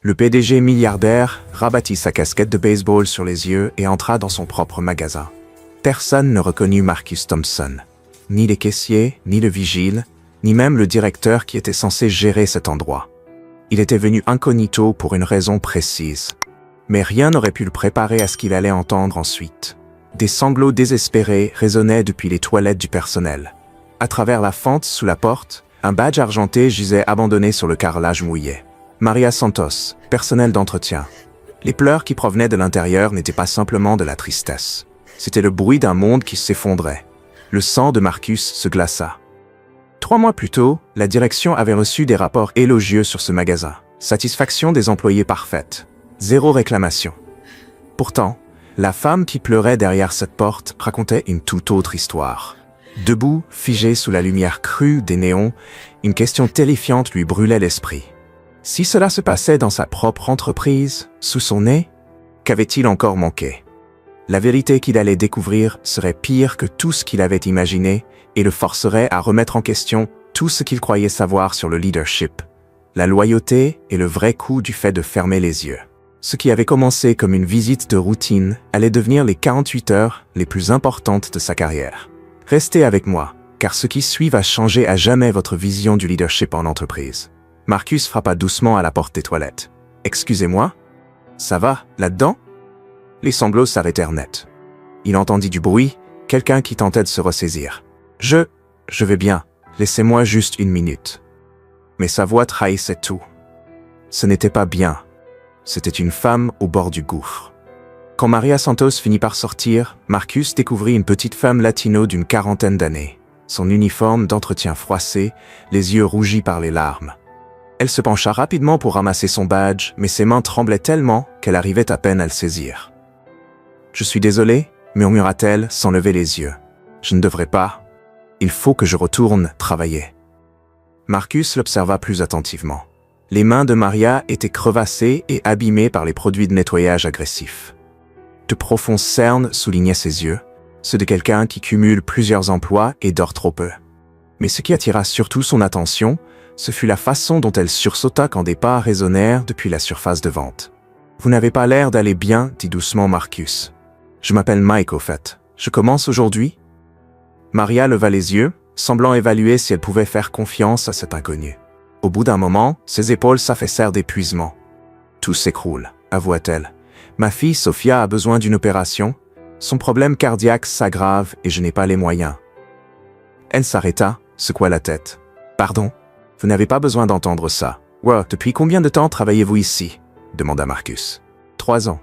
Le PDG milliardaire rabattit sa casquette de baseball sur les yeux et entra dans son propre magasin. Personne ne reconnut Marcus Thompson. Ni les caissiers, ni le vigile, ni même le directeur qui était censé gérer cet endroit. Il était venu incognito pour une raison précise. Mais rien n'aurait pu le préparer à ce qu'il allait entendre ensuite. Des sanglots désespérés résonnaient depuis les toilettes du personnel. À travers la fente sous la porte, un badge argenté gisait abandonné sur le carrelage mouillé. Maria Santos, personnel d'entretien. Les pleurs qui provenaient de l'intérieur n'étaient pas simplement de la tristesse. C'était le bruit d'un monde qui s'effondrait. Le sang de Marcus se glaça. 3 mois plus tôt, la direction avait reçu des rapports élogieux sur ce magasin. Satisfaction des employés parfaite. 0 réclamation. Pourtant, la femme qui pleurait derrière cette porte racontait une toute autre histoire. Debout, figée sous la lumière crue des néons, une question terrifiante lui brûlait l'esprit. Si cela se passait dans sa propre entreprise, sous son nez, qu'avait-il encore manqué? La vérité qu'il allait découvrir serait pire que tout ce qu'il avait imaginé et le forcerait à remettre en question tout ce qu'il croyait savoir sur le leadership, la loyauté et le vrai coût du fait de fermer les yeux. Ce qui avait commencé comme une visite de routine allait devenir les 48 heures les plus importantes de sa carrière. Restez avec moi, car ce qui suit va changer à jamais votre vision du leadership en entreprise. Marcus frappa doucement à la porte des toilettes. « Excusez-moi? Ça va, là-dedans » Les sanglots s'arrêtèrent net. Il entendit du bruit, quelqu'un qui tentait de se ressaisir. « Je vais bien, laissez-moi juste 1 minute. » Mais sa voix trahissait tout. Ce n'était pas bien. C'était une femme au bord du gouffre. Quand Maria Santos finit par sortir, Marcus découvrit une petite femme latino d'une 40aine d'années. Son uniforme d'entretien froissé, les yeux rougis par les larmes. Elle se pencha rapidement pour ramasser son badge, mais ses mains tremblaient tellement qu'elle arrivait à peine à le saisir. « Je suis désolée », murmura-t-elle sans lever les yeux. « Je ne devrais pas. Il faut que je retourne travailler. » Marcus l'observa plus attentivement. Les mains de Maria étaient crevassées et abîmées par les produits de nettoyage agressifs. De profonds cernes soulignaient ses yeux, ceux de quelqu'un qui cumule plusieurs emplois et dort trop peu. Mais ce qui attira surtout son attention, ce fut la façon dont elle sursauta quand des pas résonnèrent depuis la surface de vente. « Vous n'avez pas l'air d'aller bien, » dit doucement Marcus. « Je m'appelle Mike au fait. Je commence aujourd'hui ?» Maria leva les yeux, semblant évaluer si elle pouvait faire confiance à cet inconnu. Au bout d'un moment, ses épaules s'affaissèrent d'épuisement. « Tout s'écroule, » avoua-t-elle. « Ma fille Sophia a besoin d'une opération. Son problème cardiaque s'aggrave et je n'ai pas les moyens. » Elle s'arrêta, secoua la tête. « Pardon, vous n'avez pas besoin d'entendre ça. »« Ouais, depuis combien de temps travaillez-vous ici ?» demanda Marcus. « 3 ans.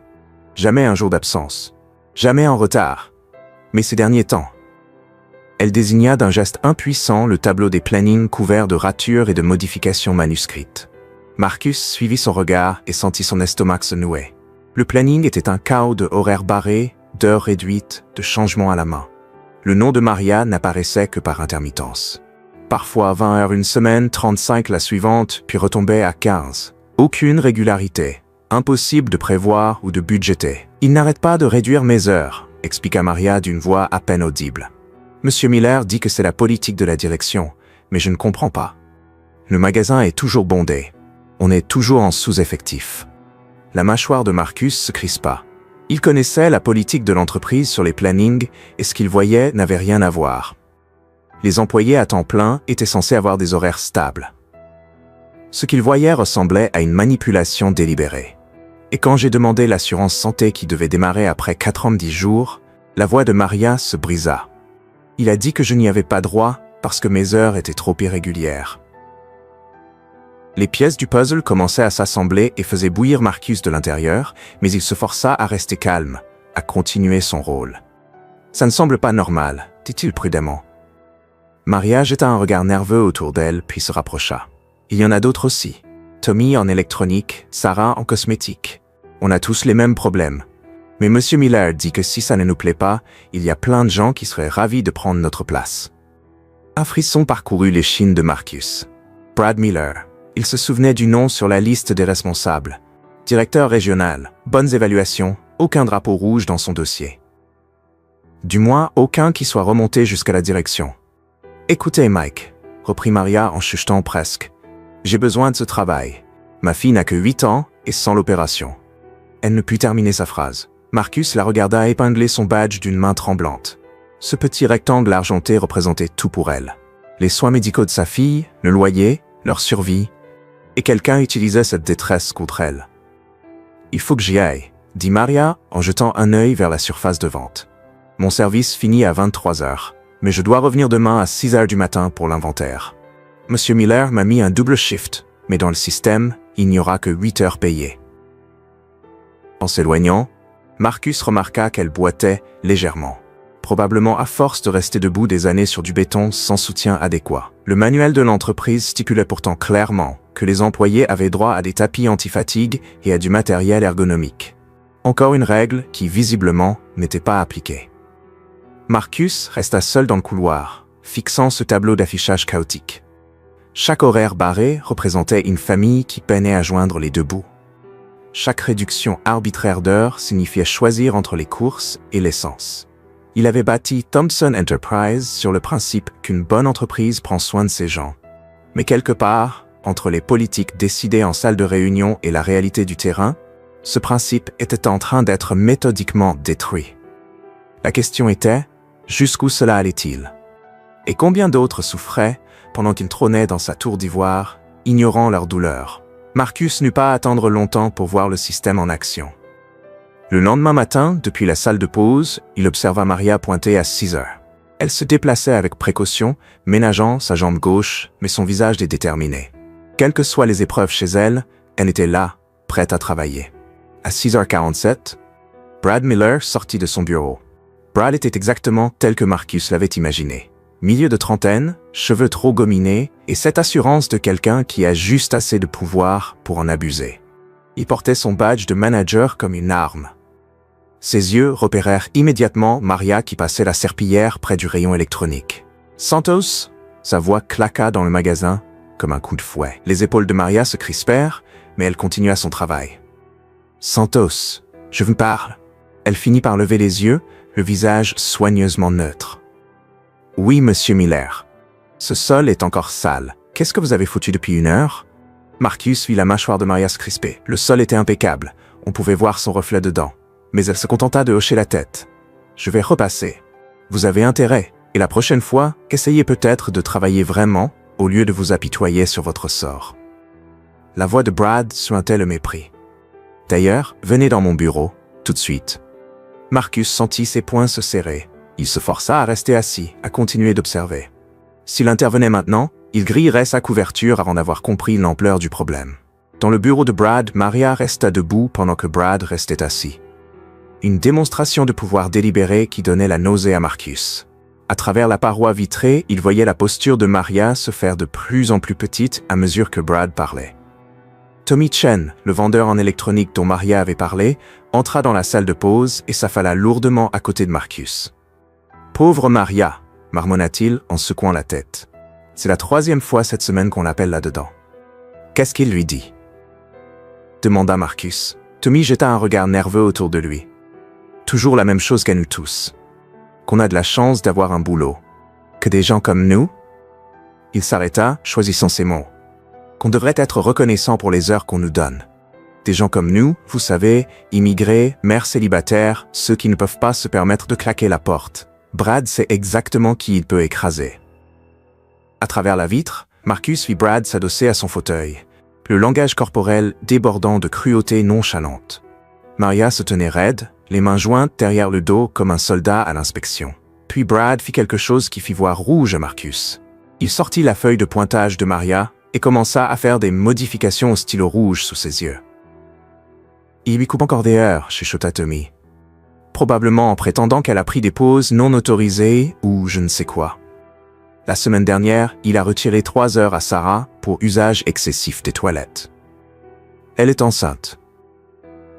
Jamais un jour d'absence. Jamais en retard. Mais ces derniers temps. » Elle désigna d'un geste impuissant le tableau des plannings couverts de ratures et de modifications manuscrites. Marcus suivit son regard et sentit son estomac se nouer. Le planning était un chaos de horaires barrés, d'heures réduites, de changements à la main. Le nom de Maria n'apparaissait que par intermittence. Parfois 20 heures une semaine, 35 la suivante, puis retombait à 15. Aucune régularité. Impossible de prévoir ou de budgéter. « Il n'arrête pas de réduire mes heures », expliqua Maria d'une voix à peine audible. « Monsieur Miller dit que c'est la politique de la direction, mais je ne comprends pas. Le magasin est toujours bondé. On est toujours en sous-effectif. » La mâchoire de Marcus se crispa. Il connaissait la politique de l'entreprise sur les plannings et ce qu'il voyait n'avait rien à voir. Les employés à temps plein étaient censés avoir des horaires stables. Ce qu'il voyait ressemblait à une manipulation délibérée. Et quand j'ai demandé l'assurance santé qui devait démarrer après 90 jours, la voix de Maria se brisa. Il a dit que je n'y avais pas droit parce que mes heures étaient trop irrégulières. Les pièces du puzzle commençaient à s'assembler et faisaient bouillir Marcus de l'intérieur, mais il se força à rester calme, à continuer son rôle. « Ça ne semble pas normal », dit-il prudemment. Maria jeta un regard nerveux autour d'elle, puis se rapprocha. « Il y en a d'autres aussi. Tommy en électronique, Sarah en cosmétique. On a tous les mêmes problèmes. Mais Monsieur Miller dit que si ça ne nous plaît pas, il y a plein de gens qui seraient ravis de prendre notre place. » Un frisson parcourut l'échine de Marcus. Brad Miller. Il se souvenait du nom sur la liste des responsables. Directeur régional, bonnes évaluations, aucun drapeau rouge dans son dossier. Du moins, aucun qui soit remonté jusqu'à la direction. « Écoutez, Mike, » reprit Maria en chuchotant presque. « J'ai besoin de ce travail. Ma fille n'a que 8 ans et sans l'opération. Elle ne put terminer sa phrase. Marcus la regarda épingler son badge d'une main tremblante. Ce petit rectangle argenté représentait tout pour elle. Les soins médicaux de sa fille, le loyer, leur survie, et quelqu'un utilisait cette détresse contre elle. « Il faut que j'y aille », dit Maria en jetant un œil vers la surface de vente. « Mon service finit à 23 heures, mais je dois revenir demain à 6 heures du matin pour l'inventaire. Monsieur Miller m'a mis un double shift, mais dans le système, il n'y aura que 8 heures payées. » En s'éloignant, Marcus remarqua qu'elle boitait légèrement, probablement à force de rester debout des années sur du béton sans soutien adéquat. Le manuel de l'entreprise stipulait pourtant clairement que les employés avaient droit à des tapis anti-fatigue et à du matériel ergonomique. Encore une règle qui, visiblement, n'était pas appliquée. Marcus resta seul dans le couloir, fixant ce tableau d'affichage chaotique. Chaque horaire barré représentait une famille qui peinait à joindre les deux bouts. Chaque réduction arbitraire d'heures signifiait choisir entre les courses et l'essence. Il avait bâti Thompson Enterprise sur le principe qu'une bonne entreprise prend soin de ses gens. Mais quelque part, entre les politiques décidées en salle de réunion et la réalité du terrain, ce principe était en train d'être méthodiquement détruit. La question était, jusqu'où cela allait-il? Et combien d'autres souffraient pendant qu'il trônait dans sa tour d'ivoire, ignorant leur douleur? Marcus n'eut pas à attendre longtemps pour voir le système en action. Le lendemain matin, depuis la salle de pause, il observa Maria pointer à 6 heures. Elle se déplaçait avec précaution, ménageant sa jambe gauche, mais son visage était déterminé. Quelles que soient les épreuves chez elle, elle était là, prête à travailler. À 6h47, Brad Miller sortit de son bureau. Brad était exactement tel que Marcus l'avait imaginé. Milieu de trentaine, cheveux trop gominés et cette assurance de quelqu'un qui a juste assez de pouvoir pour en abuser. Il portait son badge de manager comme une arme. Ses yeux repérèrent immédiatement Maria qui passait la serpillière près du rayon électronique. « Santos ?» Sa voix claqua dans le magasin comme un coup de fouet. Les épaules de Maria se crispèrent, mais elle continua son travail. « Santos, je vous parle. » Elle finit par lever les yeux, le visage soigneusement neutre. « Oui, monsieur Miller. Ce sol est encore sale. Qu'est-ce que vous avez foutu depuis 1 heure ?» Marcus vit la mâchoire de Maria se crisper. Le sol était impeccable. On pouvait voir son reflet dedans. Mais elle se contenta de hocher la tête. « Je vais repasser. Vous avez intérêt. Et la prochaine fois, essayez peut-être de travailler vraiment au lieu de vous apitoyer sur votre sort. » La voix de Brad suintait le mépris. « D'ailleurs, venez dans mon bureau, tout de suite. » Marcus sentit ses poings se serrer. Il se força à rester assis, à continuer d'observer. S'il intervenait maintenant, il grillerait sa couverture avant d'avoir compris l'ampleur du problème. Dans le bureau de Brad, Maria resta debout pendant que Brad restait assis. Une démonstration de pouvoir délibéré qui donnait la nausée à Marcus. À travers la paroi vitrée, il voyait la posture de Maria se faire de plus en plus petite à mesure que Brad parlait. Tommy Chen, le vendeur en électronique dont Maria avait parlé, entra dans la salle de pause et s'affala lourdement à côté de Marcus. « Pauvre Maria !» marmonna-t-il en secouant la tête. « C'est la 3e fois cette semaine qu'on l'appelle là-dedans. »« Qu'est-ce qu'il lui dit ?» demanda Marcus. Tommy jeta un regard nerveux autour de lui. « Toujours la même chose qu'à nous tous. Qu'on a de la chance d'avoir un boulot. Que des gens comme nous ?» Il s'arrêta, choisissant ses mots. « Qu'on devrait être reconnaissant pour les heures qu'on nous donne. Des gens comme nous, vous savez, immigrés, mères célibataires, ceux qui ne peuvent pas se permettre de claquer la porte. Brad sait exactement qui il peut écraser. » À travers la vitre, Marcus vit Brad s'adosser à son fauteuil, le langage corporel débordant de cruauté nonchalante. Maria se tenait raide, les mains jointes derrière le dos comme un soldat à l'inspection. Puis Brad fit quelque chose qui fit voir rouge à Marcus. Il sortit la feuille de pointage de Maria et commença à faire des modifications au stylo rouge sous ses yeux. « Il lui coupe encore des heures », chuchota Tommy. Probablement en prétendant qu'elle a pris des pauses non autorisées ou je ne sais quoi. La semaine dernière, il a retiré 3 heures à Sarah pour usage excessif des toilettes. Elle est enceinte.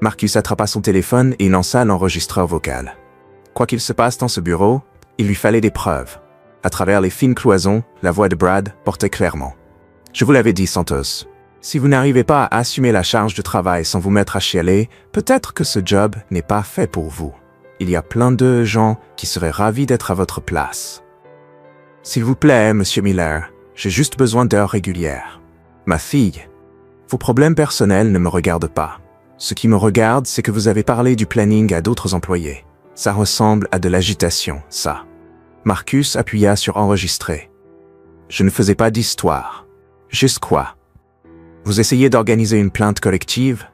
Marcus attrapa son téléphone et lança l'enregistreur vocal. Quoi qu'il se passe dans ce bureau, il lui fallait des preuves. À travers les fines cloisons, la voix de Brad portait clairement. « Je vous l'avais dit, Santos. Si vous n'arrivez pas à assumer la charge de travail sans vous mettre à chialer, peut-être que ce job n'est pas fait pour vous. Il y a plein de gens qui seraient ravis d'être à votre place. S'il vous plaît, monsieur Miller, j'ai juste besoin d'heures régulières. Ma fille, Vos problèmes personnels ne me regardent pas. Ce qui me regarde, c'est que vous avez parlé du planning à d'autres employés. Ça ressemble à de l'agitation, ça. Marcus appuya sur enregistrer. Je ne faisais pas d'histoire. Juste quoi? Vous essayez d'organiser une plainte collective?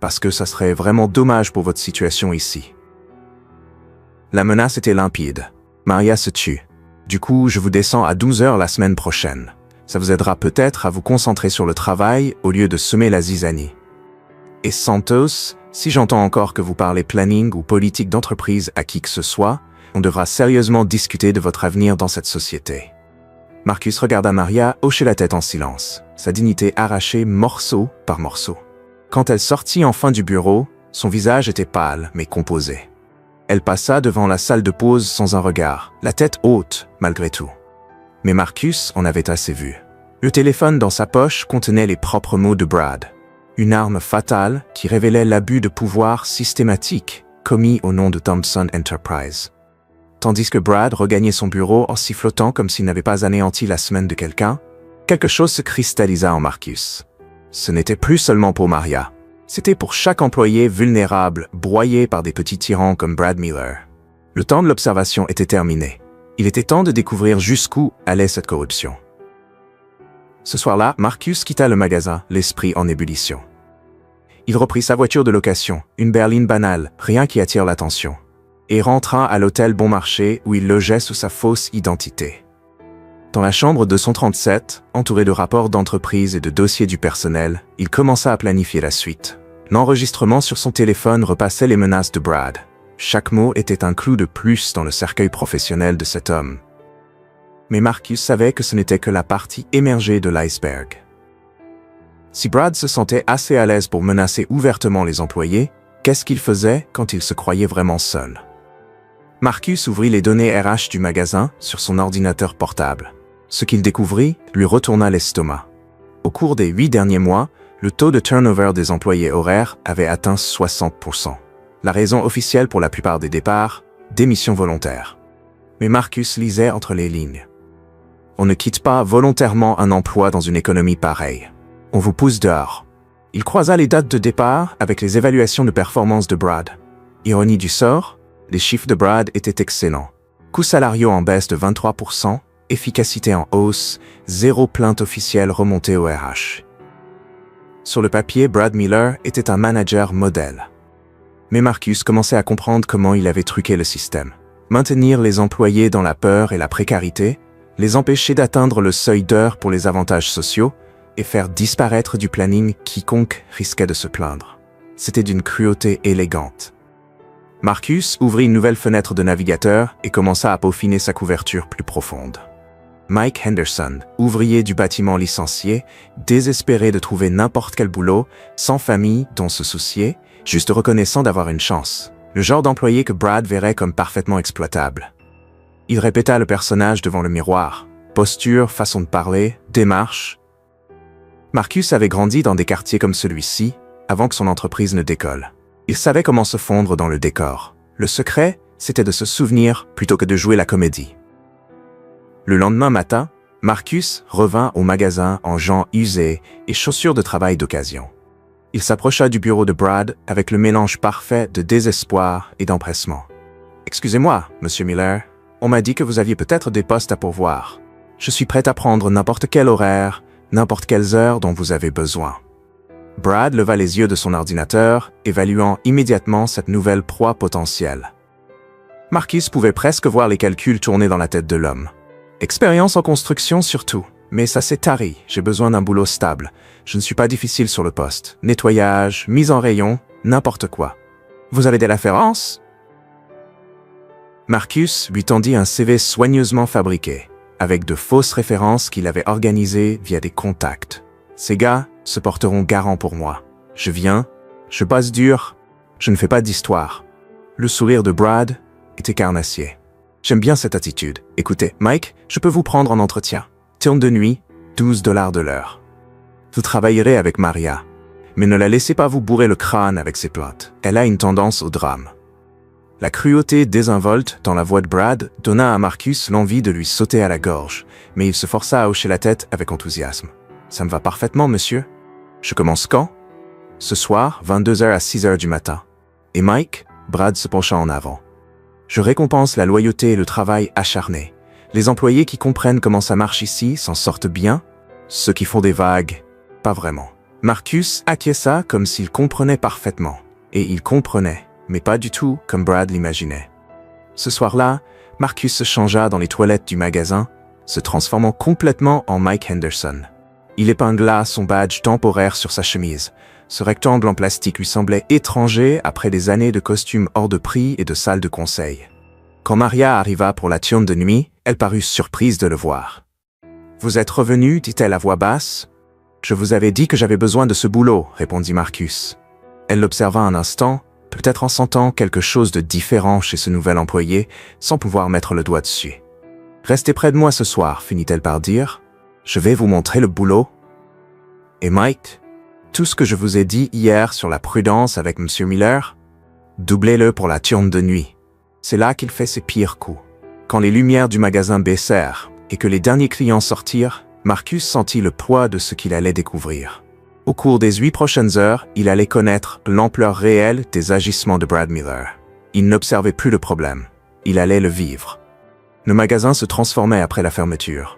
Parce que ça serait vraiment dommage pour votre situation ici. La menace était limpide. Maria se tue. Du coup, je vous descends à 12 heures la semaine prochaine. Ça vous aidera peut-être à vous concentrer sur le travail au lieu de semer la zizanie. Et Santos, si j'entends encore que vous parlez planning ou politique d'entreprise à qui que ce soit, on devra sérieusement discuter de votre avenir dans cette société. Marcus regarda Maria hocher la tête en silence, sa dignité arrachée morceau par morceau. Quand elle sortit enfin du bureau, son visage était pâle mais composé. Elle passa devant la salle de pause sans un regard, la tête haute malgré tout. Mais Marcus en avait assez vu. Le téléphone dans sa poche contenait les propres mots de Brad. Une arme fatale qui révélait l'abus de pouvoir systématique commis au nom de Thompson Enterprise. Tandis que Brad regagnait son bureau en sifflotant comme s'il n'avait pas anéanti la semaine de quelqu'un, quelque chose se cristallisa en Marcus. Ce n'était plus seulement pour Maria. C'était pour chaque employé vulnérable, broyé par des petits tyrans comme Brad Miller. Le temps de l'observation était terminé. Il était temps de découvrir jusqu'où allait cette corruption. Ce soir-là, Marcus quitta le magasin, l'esprit en ébullition. Il reprit sa voiture de location, une berline banale, rien qui attire l'attention, et rentra à l'hôtel Bon Marché où il logeait sous sa fausse identité. Dans la chambre 237, entouré de rapports d'entreprise et de dossiers du personnel, il commença à planifier la suite. L'enregistrement sur son téléphone repassait les menaces de Brad. Chaque mot était un clou de plus dans le cercueil professionnel de cet homme. Mais Marcus savait que ce n'était que la partie émergée de l'iceberg. Si Brad se sentait assez à l'aise pour menacer ouvertement les employés, qu'est-ce qu'il faisait quand il se croyait vraiment seul? Marcus ouvrit les données RH du magasin sur son ordinateur portable. Ce qu'il découvrit lui retourna l'estomac. Au cours des 8 derniers mois, le taux de turnover des employés horaires avait atteint 60%. La raison officielle pour la plupart des départs, démission volontaire. Mais Marcus lisait entre les lignes. On ne quitte pas volontairement un emploi dans une économie pareille. On vous pousse dehors. Il croisa les dates de départ avec les évaluations de performance de Brad. Ironie du sort, les chiffres de Brad étaient excellents. Coûts salariaux en baisse de 23%, efficacité en hausse, 0 plainte officielle remontée au RH. Sur le papier, Brad Miller était un manager modèle. Mais Marcus commençait à comprendre comment il avait truqué le système. Maintenir les employés dans la peur et la précarité, les empêcher d'atteindre le seuil d'heure pour les avantages sociaux et faire disparaître du planning quiconque risquait de se plaindre. C'était d'une cruauté élégante. Marcus ouvrit une nouvelle fenêtre de navigateur et commença à peaufiner sa couverture plus profonde. Mike Henderson, ouvrier du bâtiment licencié, désespéré de trouver n'importe quel boulot, sans famille dont se soucier, juste reconnaissant d'avoir une chance. Le genre d'employé que Brad verrait comme parfaitement exploitable. Il répéta le personnage devant le miroir. Posture, façon de parler, démarche. Marcus avait grandi dans des quartiers comme celui-ci, avant que son entreprise ne décolle. Il savait comment se fondre dans le décor. Le secret, c'était de se souvenir plutôt que de jouer la comédie. Le lendemain matin, Marcus revint au magasin en gens usés et chaussures de travail d'occasion. Il s'approcha du bureau de Brad avec le mélange parfait de désespoir et d'empressement. « Excusez-moi, Monsieur Miller, on m'a dit que vous aviez peut-être des postes à pourvoir. Je suis prêt à prendre n'importe quel horaire, n'importe quelles heures dont vous avez besoin. » Brad leva les yeux de son ordinateur, évaluant immédiatement cette nouvelle proie potentielle. Marcus pouvait presque voir les calculs tourner dans la tête de l'homme. Expérience en construction surtout. Mais ça s'est tari, j'ai besoin d'un boulot stable. Je ne suis pas difficile sur le poste. Nettoyage, mise en rayon, n'importe quoi. Vous avez des références? Marcus lui tendit un CV soigneusement fabriqué, avec de fausses références qu'il avait organisées via des contacts. Ces gars se porteront garant pour moi. Je viens, je bosse dur, je ne fais pas d'histoire. Le sourire de Brad était carnassier. J'aime bien cette attitude. Écoutez, Mike, je peux vous prendre en entretien. Turne de nuit, $12 de l'heure. Vous travaillerez avec Maria, mais ne la laissez pas vous bourrer le crâne avec ses plaintes. Elle a une tendance au drame. La cruauté désinvolte dans la voix de Brad donna à Marcus l'envie de lui sauter à la gorge, mais il se força à hocher la tête avec enthousiasme. « Ça me va parfaitement, monsieur. » Je commence quand? Ce soir, 22h à 6h du matin. Et Mike? Brad se pencha en avant. Je récompense la loyauté et le travail acharné. Les employés qui comprennent comment ça marche ici s'en sortent bien. Ceux qui font des vagues, pas vraiment. Marcus acquiesça comme s'il comprenait parfaitement. Et il comprenait, mais pas du tout comme Brad l'imaginait. Ce soir-là, Marcus se changea dans les toilettes du magasin, se transformant complètement en Mike Henderson. Il épingla son badge temporaire sur sa chemise. Ce rectangle en plastique lui semblait étranger après des années de costumes hors de prix et de salles de conseil. Quand Maria arriva pour la turne de nuit, elle parut surprise de le voir. « Vous êtes revenu » dit-elle à voix basse. « Je vous avais dit que j'avais besoin de ce boulot » répondit Marcus. Elle l'observa un instant, peut-être en sentant quelque chose de différent chez ce nouvel employé, sans pouvoir mettre le doigt dessus. « Restez près de moi ce soir » finit-elle par dire. « Je vais vous montrer le boulot. » Et Mike, tout ce que je vous ai dit hier sur la prudence avec M. Miller, doublez-le pour la turne de nuit. C'est là qu'il fait ses pires coups. Quand les lumières du magasin baissèrent et que les derniers clients sortirent, Marcus sentit le poids de ce qu'il allait découvrir. Au cours des 8 prochaines heures, il allait connaître l'ampleur réelle des agissements de Brad Miller. Il n'observait plus le problème. Il allait le vivre. Le magasin se transformait après la fermeture.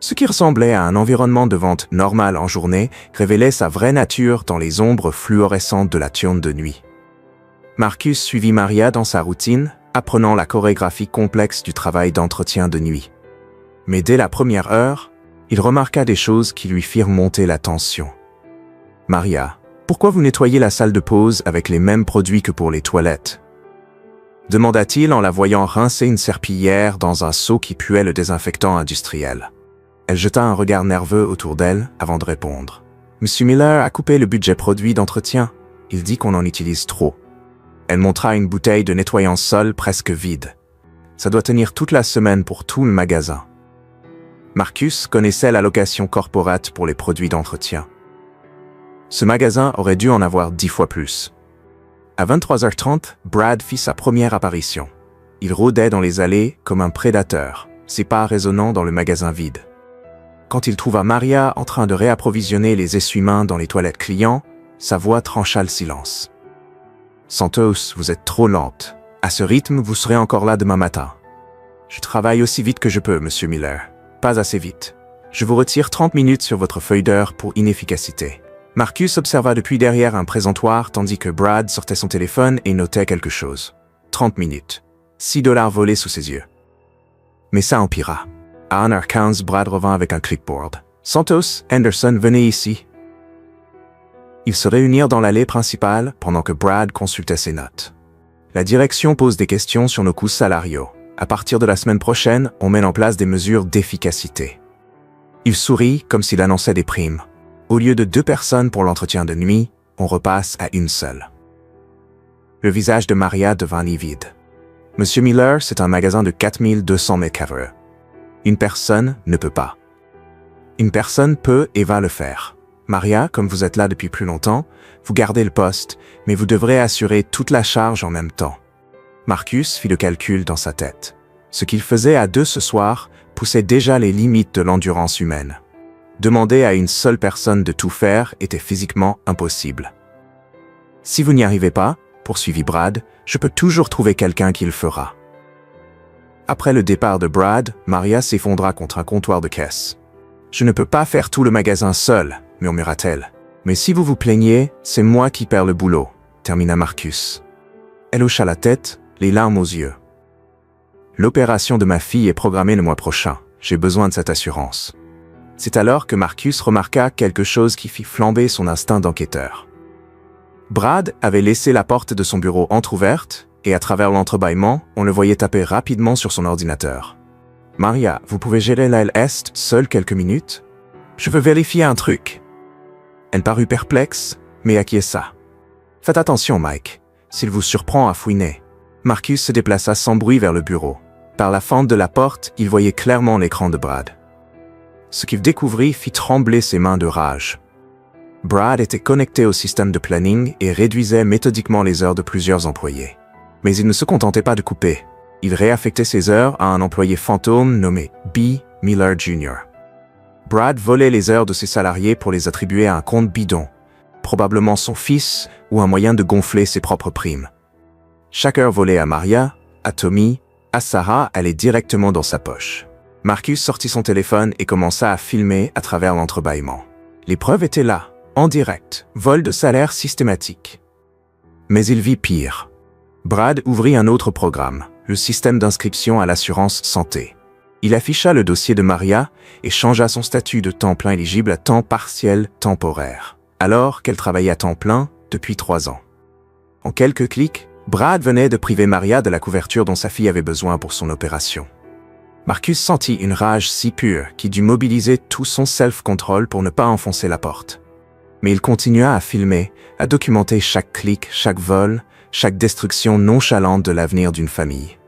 Ce qui ressemblait à un environnement de vente normal en journée révélait sa vraie nature dans les ombres fluorescentes de la turne de nuit. Marcus suivit Maria dans sa routine, apprenant la chorégraphie complexe du travail d'entretien de nuit. Mais dès la première heure, il remarqua des choses qui lui firent monter la tension. « Maria, pourquoi vous nettoyez la salle de pause avec les mêmes produits que pour les toilettes ?» demanda-t-il en la voyant rincer une serpillière dans un seau qui puait le désinfectant industriel. Elle jeta un regard nerveux autour d'elle avant de répondre. « Monsieur Miller a coupé le budget produit d'entretien. Il dit qu'on en utilise trop. » Elle montra une bouteille de nettoyant sol presque vide. « Ça doit tenir toute la semaine pour tout le magasin. » Marcus connaissait la location corporate pour les produits d'entretien. Ce magasin aurait dû en avoir 10 fois plus. À 23h30, Brad fit sa première apparition. Il rôdait dans les allées comme un prédateur, ses pas résonnant dans le magasin vide. Quand il trouva Maria en train de réapprovisionner les essuie-mains dans les toilettes clients, sa voix trancha le silence. « Santos, vous êtes trop lente. À ce rythme, vous serez encore là demain matin. »« Je travaille aussi vite que je peux, Monsieur Miller. Pas assez vite. Je vous retire 30 minutes sur votre feuille d'heure pour inefficacité. » Marcus observa depuis derrière un présentoir tandis que Brad sortait son téléphone et notait quelque chose. 30 minutes. $6 volés sous ses yeux. Mais ça empira. À 1h15, Brad revint avec un clipboard. « Santos, Henderson, venez ici. » Ils se réunirent dans l'allée principale pendant que Brad consultait ses notes. La direction pose des questions sur nos coûts salariaux. À partir de la semaine prochaine, on met en place des mesures d'efficacité. Il sourit comme s'il annonçait des primes. Au lieu de 2 personnes pour l'entretien de nuit, on repasse à une seule. Le visage de Maria devint livide. Monsieur Miller, c'est un magasin de 4200 mètres carrés. Une personne ne peut pas. Une personne peut et va le faire. Maria, comme vous êtes là depuis plus longtemps, vous gardez le poste, mais vous devrez assurer toute la charge en même temps. Marcus fit le calcul dans sa tête. Ce qu'il faisait à 2 ce soir poussait déjà les limites de l'endurance humaine. Demander à une seule personne de tout faire était physiquement impossible. « Si vous n'y arrivez pas, » poursuivit Brad, « je peux toujours trouver quelqu'un qui le fera. » Après le départ de Brad, Maria s'effondra contre un comptoir de caisse. « Je ne peux pas faire tout le magasin seul, » murmura-t-elle. « Mais si vous vous plaignez, c'est moi qui perds le boulot, » termina Marcus. Elle hocha la tête, les larmes aux yeux. « L'opération de ma fille est programmée le mois prochain. J'ai besoin de cette assurance. » C'est alors que Marcus remarqua quelque chose qui fit flamber son instinct d'enquêteur. Brad avait laissé la porte de son bureau entr'ouverte et à travers l'entrebâillement, on le voyait taper rapidement sur son ordinateur. « Maria, vous pouvez gérer l'aile Est seule quelques minutes? Je veux vérifier un truc. » Elle parut perplexe, mais acquiesça. « Faites attention, Mike. S'il vous surprend à fouiner. » Marcus se déplaça sans bruit vers le bureau. Par la fente de la porte, il voyait clairement l'écran de Brad. Ce qu'il découvrit fit trembler ses mains de rage. Brad était connecté au système de planning et réduisait méthodiquement les heures de plusieurs employés. Mais il ne se contentait pas de couper. Il réaffectait ses heures à un employé fantôme nommé B. Miller Jr. Brad volait les heures de ses salariés pour les attribuer à un compte bidon, probablement son fils ou un moyen de gonfler ses propres primes. Chaque heure volée à Maria, à Tommy, à Sarah allait directement dans sa poche. Marcus sortit son téléphone et commença à filmer à travers l'entrebâillement. Les preuves étaient là, en direct, vol de salaire systématique. Mais il vit pire. Brad ouvrit un autre programme, le système d'inscription à l'assurance santé. Il afficha le dossier de Maria et changea son statut de temps plein éligible à temps partiel temporaire, alors qu'elle travaillait à temps plein depuis 3 ans. En quelques clics, Brad venait de priver Maria de la couverture dont sa fille avait besoin pour son opération. Marcus sentit une rage si pure qu'il dut mobiliser tout son self-control pour ne pas enfoncer la porte. Mais il continua à filmer, à documenter chaque clic, chaque vol, chaque destruction nonchalante de l'avenir d'une famille.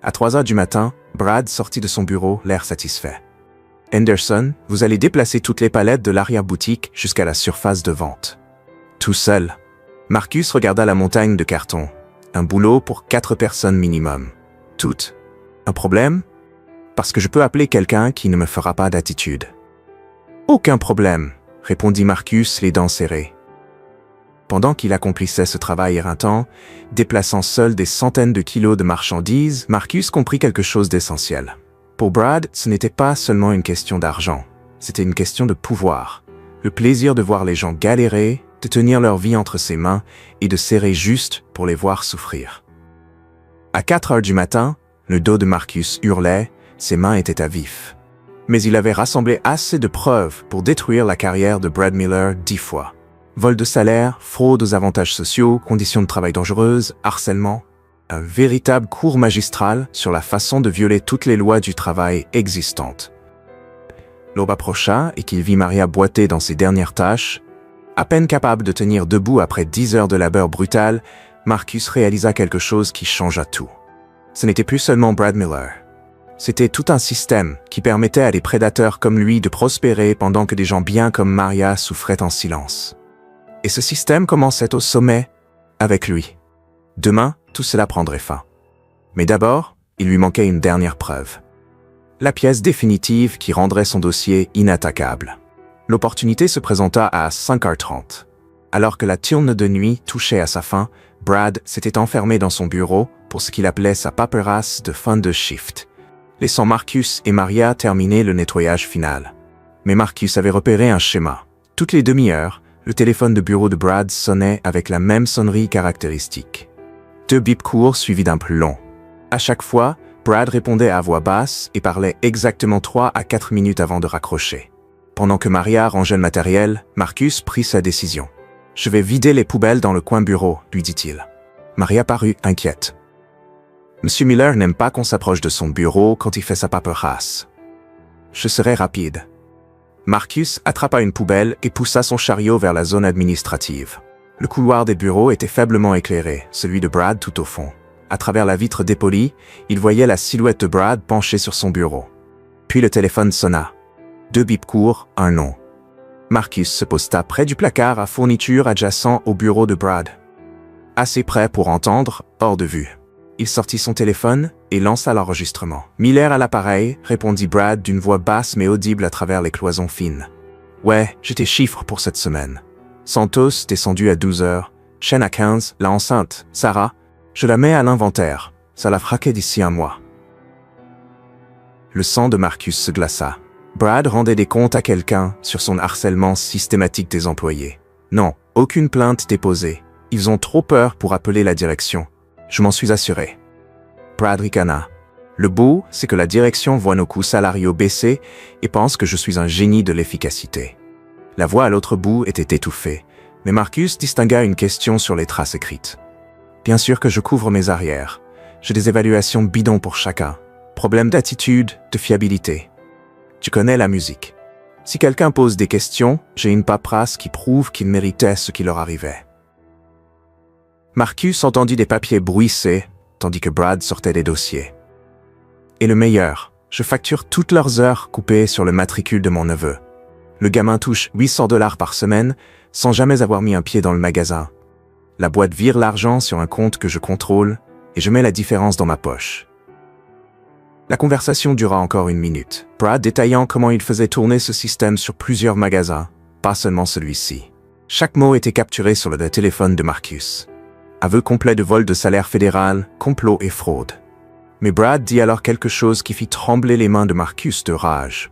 À 3 heures du matin, Brad sortit de son bureau, l'air satisfait. « Henderson, vous allez déplacer toutes les palettes de l'arrière-boutique jusqu'à la surface de vente. » Tout seul. Marcus regarda la montagne de carton. Un boulot pour 4 personnes minimum. Toutes. Un problème? Parce que je peux appeler quelqu'un qui ne me fera pas d'attitude. « Aucun problème, » répondit Marcus, les dents serrées. Pendant qu'il accomplissait ce travail éreintant, déplaçant seul des centaines de kilos de marchandises, Marcus comprit quelque chose d'essentiel. Pour Brad, ce n'était pas seulement une question d'argent, c'était une question de pouvoir. Le plaisir de voir les gens galérer, de tenir leur vie entre ses mains et de serrer juste pour les voir souffrir. À 4 heures du matin, le dos de Marcus hurlait, ses mains étaient à vif. Mais il avait rassemblé assez de preuves pour détruire la carrière de Brad Miller 10 fois. Vol de salaire, fraude aux avantages sociaux, conditions de travail dangereuses, harcèlement. Un véritable cours magistral sur la façon de violer toutes les lois du travail existantes. L'aube approcha et qu'il vit Maria boiter dans ses dernières tâches. À peine capable de tenir debout après 10 heures de labeur brutal, Marcus réalisa quelque chose qui changea tout. Ce n'était plus seulement Brad Miller. C'était tout un système qui permettait à des prédateurs comme lui de prospérer pendant que des gens bien comme Maria souffraient en silence. Et ce système commençait au sommet avec lui. Demain, tout cela prendrait fin. Mais d'abord, il lui manquait une dernière preuve. La pièce définitive qui rendrait son dossier inattaquable. L'opportunité se présenta à 5h30. Alors que la tourne de nuit touchait à sa fin, Brad s'était enfermé dans son bureau pour ce qu'il appelait sa paperasse de fin de shift, laissant Marcus et Maria terminer le nettoyage final. Mais Marcus avait repéré un schéma. Toutes les demi-heures, le téléphone de bureau de Brad sonnait avec la même sonnerie caractéristique. 2 bips courts suivis d'un plus long. À chaque fois, Brad répondait à voix basse et parlait exactement 3 à 4 minutes avant de raccrocher. Pendant que Maria rangeait le matériel, Marcus prit sa décision. « Je vais vider les poubelles dans le coin bureau », lui dit-il. Maria parut inquiète. « Monsieur Miller n'aime pas qu'on s'approche de son bureau quand il fait sa paperasse. »« Je serai rapide. » Marcus attrapa une poubelle et poussa son chariot vers la zone administrative. Le couloir des bureaux était faiblement éclairé, celui de Brad tout au fond. À travers la vitre dépolie, il voyait la silhouette de Brad penchée sur son bureau. Puis le téléphone sonna. 2 bips courts, un long. Marcus se posta près du placard à fourniture adjacent au bureau de Brad. Assez près pour entendre, hors de vue. Il sortit son téléphone et lança l'enregistrement. « Miller à l'appareil », répondit Brad d'une voix basse mais audible à travers les cloisons fines. « Ouais, j'ai tes chiffres pour cette semaine. Santos descendu à 12 heures, Chen à 15, la enceinte, Sarah, je la mets à l'inventaire. Ça la fera d'ici un mois. » Le sang de Marcus se glaça. Brad rendait des comptes à quelqu'un sur son harcèlement systématique des employés. Non, aucune plainte déposée. Ils ont trop peur pour appeler la direction. Je m'en suis assuré. Brad ricana. Le beau, c'est que la direction voit nos coûts salariaux baisser et pense que je suis un génie de l'efficacité. La voix à l'autre bout était étouffée, mais Marcus distingua une question sur les traces écrites. Bien sûr que je couvre mes arrières. J'ai des évaluations bidons pour chacun. Problème d'attitude, de fiabilité. Tu connais la musique. Si quelqu'un pose des questions, j'ai une paperasse qui prouve qu'ils méritaient ce qui leur arrivait. Marcus entendit des papiers bruisser, tandis que Brad sortait des dossiers. Et le meilleur, je facture toutes leurs heures coupées sur le matricule de mon neveu. Le gamin touche $800 par semaine sans jamais avoir mis un pied dans le magasin. La boîte vire l'argent sur un compte que je contrôle et je mets la différence dans ma poche. La conversation dura encore 1 minute, Brad détaillant comment il faisait tourner ce système sur plusieurs magasins, pas seulement celui-ci. Chaque mot était capturé sur le téléphone de Marcus. Aveu complet de vol de salaire fédéral, complot et fraude. Mais Brad dit alors quelque chose qui fit trembler les mains de Marcus de rage.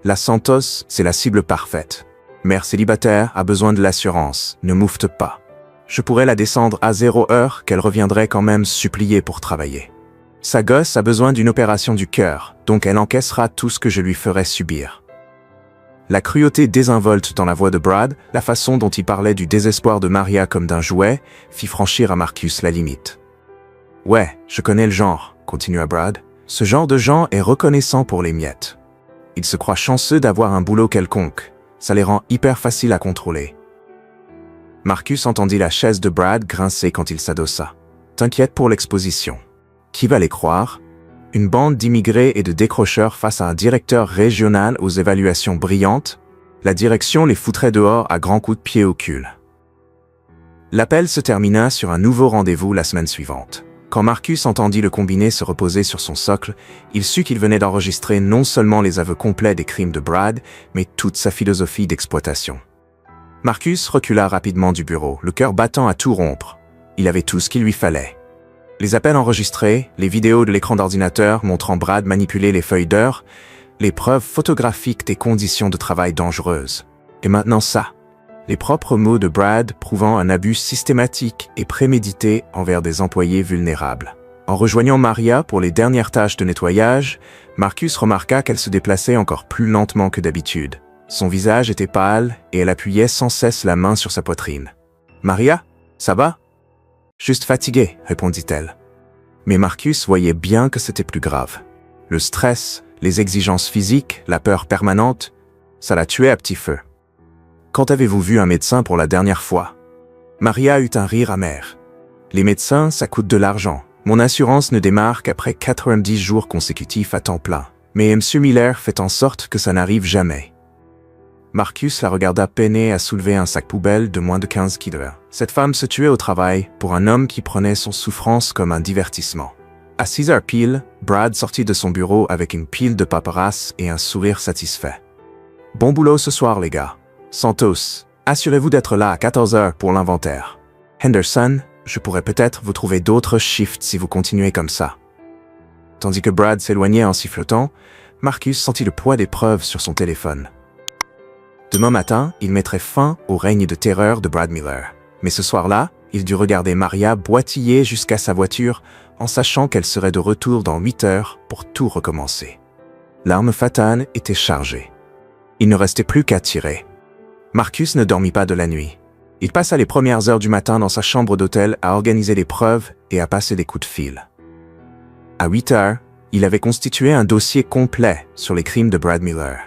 La Santos, c'est la cible parfaite. Mère célibataire a besoin de l'assurance, ne moufte pas. Je pourrais la descendre à 0 heure qu'elle reviendrait quand même supplier pour travailler. Sa gosse a besoin d'une opération du cœur, donc elle encaissera tout ce que je lui ferai subir. La cruauté désinvolte dans la voix de Brad, la façon dont il parlait du désespoir de Maria comme d'un jouet, fit franchir à Marcus la limite. « Ouais, je connais le genre », continua Brad. « Ce genre de gens est reconnaissant pour les miettes. Ils se croient chanceux d'avoir un boulot quelconque. Ça les rend hyper faciles à contrôler. » Marcus entendit la chaise de Brad grincer quand il s'adossa. « T'inquiète pour l'exposition. Qui va les croire ? Une bande d'immigrés et de décrocheurs face à un directeur régional aux évaluations brillantes, la direction les foutrait dehors à grands coups de pied au cul. » L'appel se termina sur un nouveau rendez-vous la semaine suivante. Quand Marcus entendit le combiné se reposer sur son socle, il sut qu'il venait d'enregistrer non seulement les aveux complets des crimes de Brad, mais toute sa philosophie d'exploitation. Marcus recula rapidement du bureau, le cœur battant à tout rompre. Il avait tout ce qu'il lui fallait. Les appels enregistrés, les vidéos de l'écran d'ordinateur montrant Brad manipuler les feuilles d'heure, les preuves photographiques des conditions de travail dangereuses. Et maintenant ça. Les propres mots de Brad prouvant un abus systématique et prémédité envers des employés vulnérables. En rejoignant Maria pour les dernières tâches de nettoyage, Marcus remarqua qu'elle se déplaçait encore plus lentement que d'habitude. Son visage était pâle et elle appuyait sans cesse la main sur sa poitrine. « Maria, ça va ?»« Juste fatiguée, » répondit-elle. Mais Marcus voyait bien que c'était plus grave. Le stress, les exigences physiques, la peur permanente, ça la tuait à petit feu. « Quand avez-vous vu un médecin pour la dernière fois ?» Maria eut un rire amer. « Les médecins, ça coûte de l'argent. Mon assurance ne démarre qu'après 90 jours consécutifs à temps plein. Mais M. Miller fait en sorte que ça n'arrive jamais. » Marcus la regarda peiner à soulever un sac poubelle de moins de 15 kilos. Cette femme se tuait au travail pour un homme qui prenait son souffrance comme un divertissement. À 6 heures pile, Brad sortit de son bureau avec une pile de paperasse et un sourire satisfait. « Bon boulot ce soir, les gars. Santos, assurez-vous d'être là à 14 heures pour l'inventaire. Henderson, je pourrais peut-être vous trouver d'autres shifts si vous continuez comme ça. » Tandis que Brad s'éloignait en sifflotant, Marcus sentit le poids des preuves sur son téléphone. Demain matin, il mettrait fin au règne de terreur de Brad Miller. Mais ce soir-là, il dut regarder Maria boitiller jusqu'à sa voiture en sachant qu'elle serait de retour dans 8 heures pour tout recommencer. L'arme fatale était chargée. Il ne restait plus qu'à tirer. Marcus ne dormit pas de la nuit. Il passa les premières heures du matin dans sa chambre d'hôtel à organiser les preuves et à passer des coups de fil. À 8 heures, il avait constitué un dossier complet sur les crimes de Brad Miller.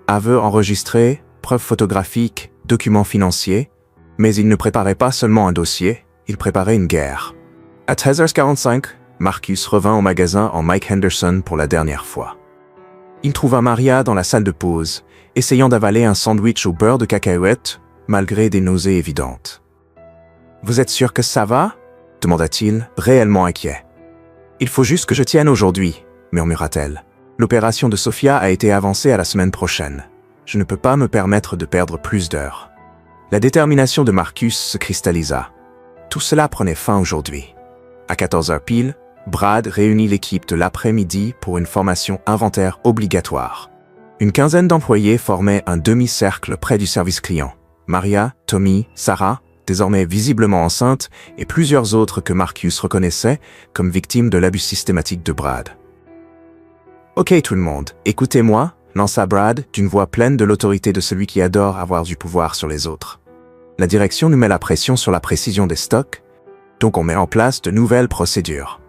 Aveux enregistrés, preuves photographiques, documents financiers, mais il ne préparait pas seulement un dossier, il préparait une guerre. À 13h45, Marcus revint au magasin en Mike Henderson pour la dernière fois. Il trouva Maria dans la salle de pause, essayant d'avaler un sandwich au beurre de cacahuète, malgré des nausées évidentes. « Vous êtes sûr que ça va ?» demanda-t-il, réellement inquiet. « Il faut juste que je tienne aujourd'hui, » murmura-t-elle. « L'opération de Sophia a été avancée à la semaine prochaine. Je ne peux pas me permettre de perdre plus d'heures. » La détermination de Marcus se cristallisa. Tout cela prenait fin aujourd'hui. À 14 heures pile, Brad réunit l'équipe de l'après-midi pour une formation inventaire obligatoire. Une quinzaine d'employés formaient un demi-cercle près du service client. Maria, Tommy, Sarah, désormais visiblement enceinte, et plusieurs autres que Marcus reconnaissait comme victimes de l'abus systématique de Brad. « Ok tout le monde, écoutez-moi », lança Brad d'une voix pleine de l'autorité de celui qui adore avoir du pouvoir sur les autres. La direction nous met la pression sur la précision des stocks, donc on met en place de nouvelles procédures.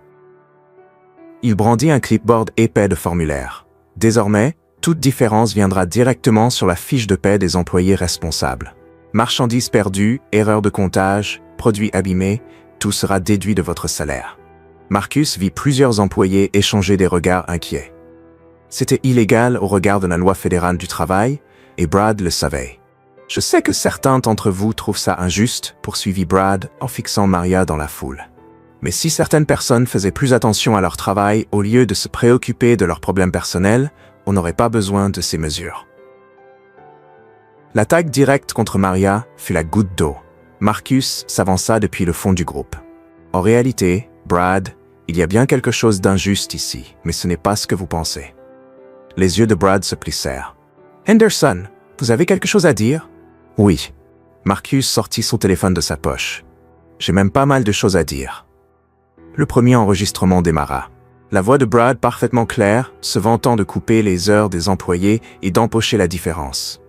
Il brandit un clipboard épais de formulaires. Désormais, toute différence viendra directement sur la fiche de paie des employés responsables. Marchandises perdues, erreurs de comptage, produits abîmés, tout sera déduit de votre salaire. Marcus vit plusieurs employés échanger des regards inquiets. C'était illégal au regard de la loi fédérale du travail, et Brad le savait. « Je sais que certains d'entre vous trouvent ça injuste », poursuivit Brad en fixant Maria dans la foule. « Mais si certaines personnes faisaient plus attention à leur travail au lieu de se préoccuper de leurs problèmes personnels, on n'aurait pas besoin de ces mesures. L'attaque directe contre Maria fut la goutte d'eau. Marcus s'avança depuis le fond du groupe. En réalité, Brad, il y a bien quelque chose d'injuste ici, mais ce n'est pas ce que vous pensez. Les yeux de Brad se plissèrent. « Henderson, vous avez quelque chose à dire ?»« Oui. » Marcus sortit son téléphone de sa poche. « J'ai même pas mal de choses à dire. » Le premier enregistrement démarra. La voix de Brad parfaitement claire, se vantant de couper les heures des employés et d'empocher la différence.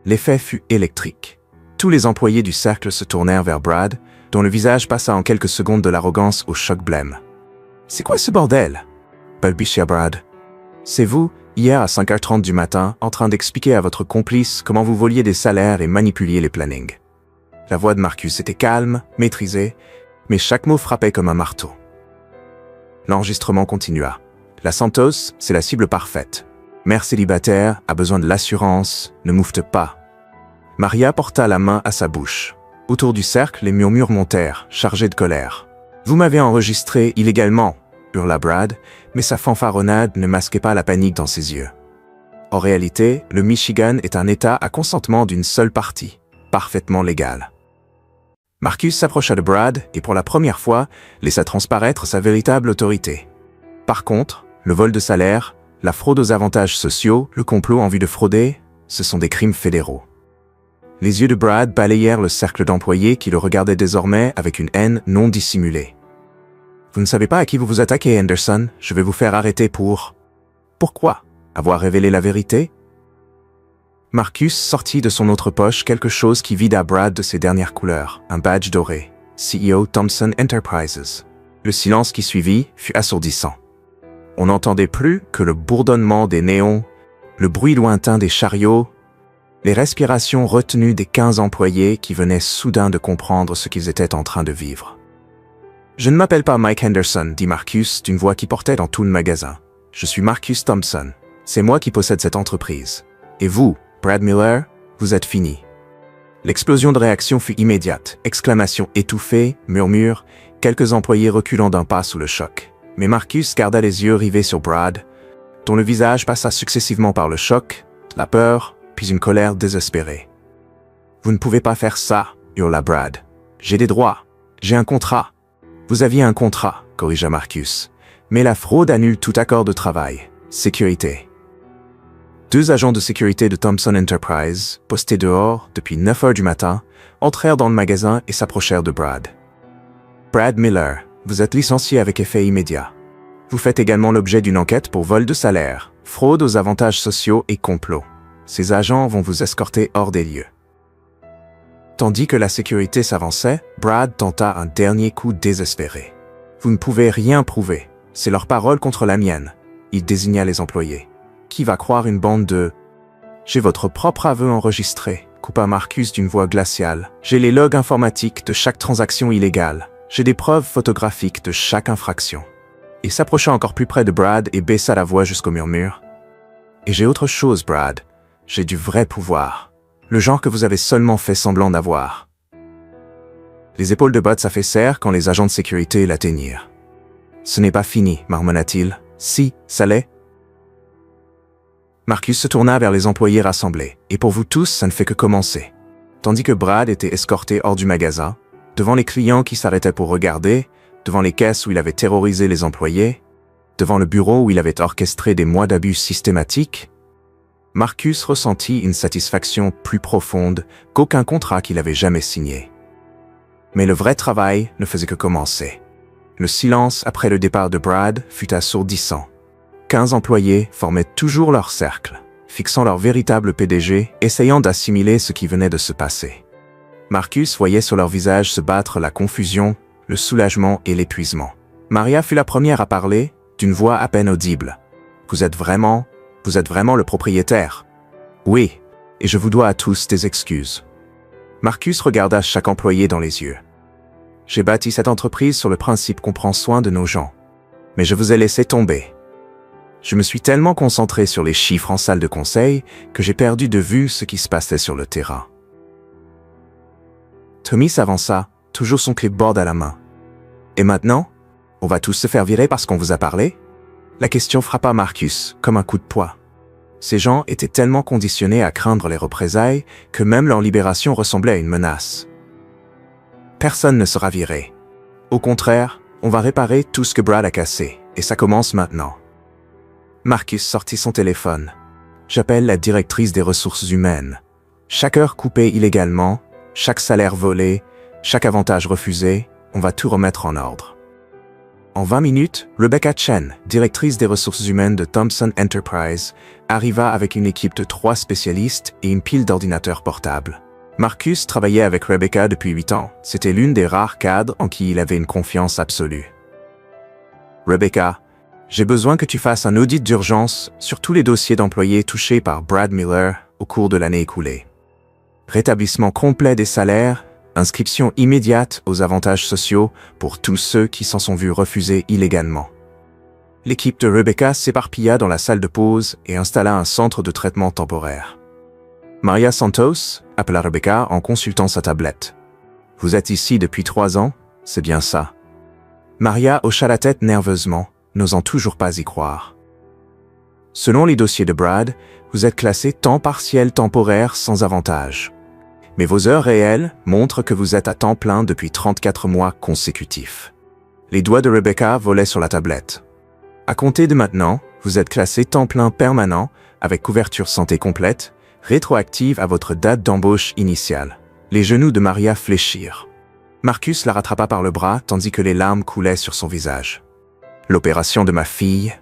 L'effet fut électrique. Tous les employés du cercle se tournèrent vers Brad, dont le visage passa en quelques secondes de l'arrogance au choc blême. « C'est quoi ce bordel ?» balbutia Brad. « C'est vous, hier à 5h30 du matin, en train d'expliquer à votre complice comment vous voliez des salaires et manipuliez les plannings. » La voix de Marcus était calme, maîtrisée, mais chaque mot frappait comme un marteau. L'enregistrement continua. La Santos, c'est la cible parfaite. Mère célibataire, a besoin de l'assurance, ne moufte pas. Maria porta la main à sa bouche. Autour du cercle, les murmures montèrent, chargés de colère. « Vous m'avez enregistré illégalement !» hurla Brad, mais sa fanfaronnade ne masquait pas la panique dans ses yeux. En réalité, le Michigan est un État à consentement d'une seule partie, parfaitement légal. Marcus s'approcha de Brad et pour la première fois, laissa transparaître sa véritable autorité. Par contre, le vol de salaire, la fraude aux avantages sociaux, le complot en vue de frauder, ce sont des crimes fédéraux. Les yeux de Brad balayèrent le cercle d'employés qui le regardaient désormais avec une haine non dissimulée. « Vous ne savez pas à qui vous vous attaquez, Henderson. Je vais vous faire arrêter pour... » « Pourquoi? Avoir révélé la vérité ?» Marcus sortit de son autre poche quelque chose qui vida Brad de ses dernières couleurs, un badge doré, CEO Thomson Enterprises. Le silence qui suivit fut assourdissant. On n'entendait plus que le bourdonnement des néons, le bruit lointain des chariots, les respirations retenues des 15 employés qui venaient soudain de comprendre ce qu'ils étaient en train de vivre. « Je ne m'appelle pas Mike Henderson, dit Marcus d'une voix qui portait dans tout le magasin. Je suis Marcus Thompson. C'est moi qui possède cette entreprise. Et vous, Brad Miller, vous êtes fini. » L'explosion de réaction fut immédiate, exclamations étouffées, murmures, quelques employés reculant d'un pas sous le choc. Mais Marcus garda les yeux rivés sur Brad, dont le visage passa successivement par le choc, la peur, puis une colère désespérée. « Vous ne pouvez pas faire ça, hurla Brad. J'ai des droits, j'ai un contrat. » « Vous aviez un contrat, corrigea Marcus. Mais la fraude annule tout accord de travail. Sécurité. » 2 agents de sécurité de Thomson Enterprise, postés dehors depuis 9h du matin, entrèrent dans le magasin et s'approchèrent de Brad. « Brad Miller, vous êtes licencié avec effet immédiat. Vous faites également l'objet d'une enquête pour vol de salaire, fraude aux avantages sociaux et complot. Ces agents vont vous escorter hors des lieux. » Tandis que la sécurité s'avançait, Brad tenta un dernier coup désespéré. « Vous ne pouvez rien prouver. C'est leur parole contre la mienne. » Il désigna les employés. « Qui va croire une bande de... » « J'ai votre propre aveu enregistré, » coupa Marcus d'une voix glaciale. « J'ai les logs informatiques de chaque transaction illégale. J'ai des preuves photographiques de chaque infraction. » Il s'approcha encore plus près de Brad et baissa la voix jusqu'au murmure. « Et j'ai autre chose, Brad. J'ai du vrai pouvoir. Le genre que vous avez seulement fait semblant d'avoir. » Les épaules de Brad s'affaissèrent quand les agents de sécurité l'atteignirent. « Ce n'est pas fini, marmonna-t-il. Si, ça l'est. » Marcus se tourna vers les employés rassemblés. « Et pour vous tous, ça ne fait que commencer. » Tandis que Brad était escorté hors du magasin, devant les clients qui s'arrêtaient pour regarder, devant les caisses où il avait terrorisé les employés, devant le bureau où il avait orchestré des mois d'abus systématiques, Marcus ressentit une satisfaction plus profonde qu'aucun contrat qu'il avait jamais signé. Mais le vrai travail ne faisait que commencer. Le silence après le départ de Brad fut assourdissant. 15 employés formaient toujours leur cercle, fixant leur véritable PDG, essayant d'assimiler ce qui venait de se passer. Marcus voyait sur leur visage se battre la confusion, le soulagement et l'épuisement. Maria fut la première à parler, d'une voix à peine audible. « Vous êtes vraiment le propriétaire. » « Oui, et je vous dois à tous des excuses. » Marcus regarda chaque employé dans les yeux. « J'ai bâti cette entreprise sur le principe qu'on prend soin de nos gens. Mais je vous ai laissé tomber. Je me suis tellement concentré sur les chiffres en salle de conseil que j'ai perdu de vue ce qui se passait sur le terrain. » Tommy s'avança, toujours son clipboard à la main. « Et maintenant, On va tous se faire virer parce qu'on vous a parlé? La question frappa Marcus comme un coup de poing. Ces gens étaient tellement conditionnés à craindre les représailles que même leur libération ressemblait à une menace. Personne ne sera viré. Au contraire, on va réparer tout ce que Brad a cassé, et ça commence maintenant. Marcus sortit son téléphone. J'appelle la directrice des ressources humaines. Chaque heure coupée illégalement, chaque salaire volé, chaque avantage refusé, on va tout remettre en ordre. En 20 minutes, Rebecca Chen, directrice des ressources humaines de Thomson Enterprise, arriva avec une équipe de 3 spécialistes et une pile d'ordinateurs portables. Marcus travaillait avec Rebecca depuis 8 ans. C'était l'une des rares cadres en qui il avait une confiance absolue. Rebecca, j'ai besoin que tu fasses un audit d'urgence sur tous les dossiers d'employés touchés par Brad Miller au cours de l'année écoulée. Rétablissement complet des salaires, inscription immédiate aux avantages sociaux pour tous ceux qui s'en sont vus refuser illégalement. L'équipe de Rebecca s'éparpilla dans la salle de pause et installa un centre de traitement temporaire. Maria Santos appela Rebecca en consultant sa tablette. « Vous êtes ici depuis 3 ans, c'est bien ça. » Maria hocha la tête nerveusement, n'osant toujours pas y croire. Selon les dossiers de Brad, vous êtes classé temps partiel temporaire sans avantage. Mais vos heures réelles montrent que vous êtes à temps plein depuis 34 mois consécutifs. Les doigts de Rebecca volaient sur la tablette. À compter de maintenant, vous êtes classé temps plein permanent avec couverture santé complète, rétroactive à votre date d'embauche initiale. Les genoux de Maria fléchirent. Marcus la rattrapa par le bras tandis que les larmes coulaient sur son visage. « L'opération de ma fille »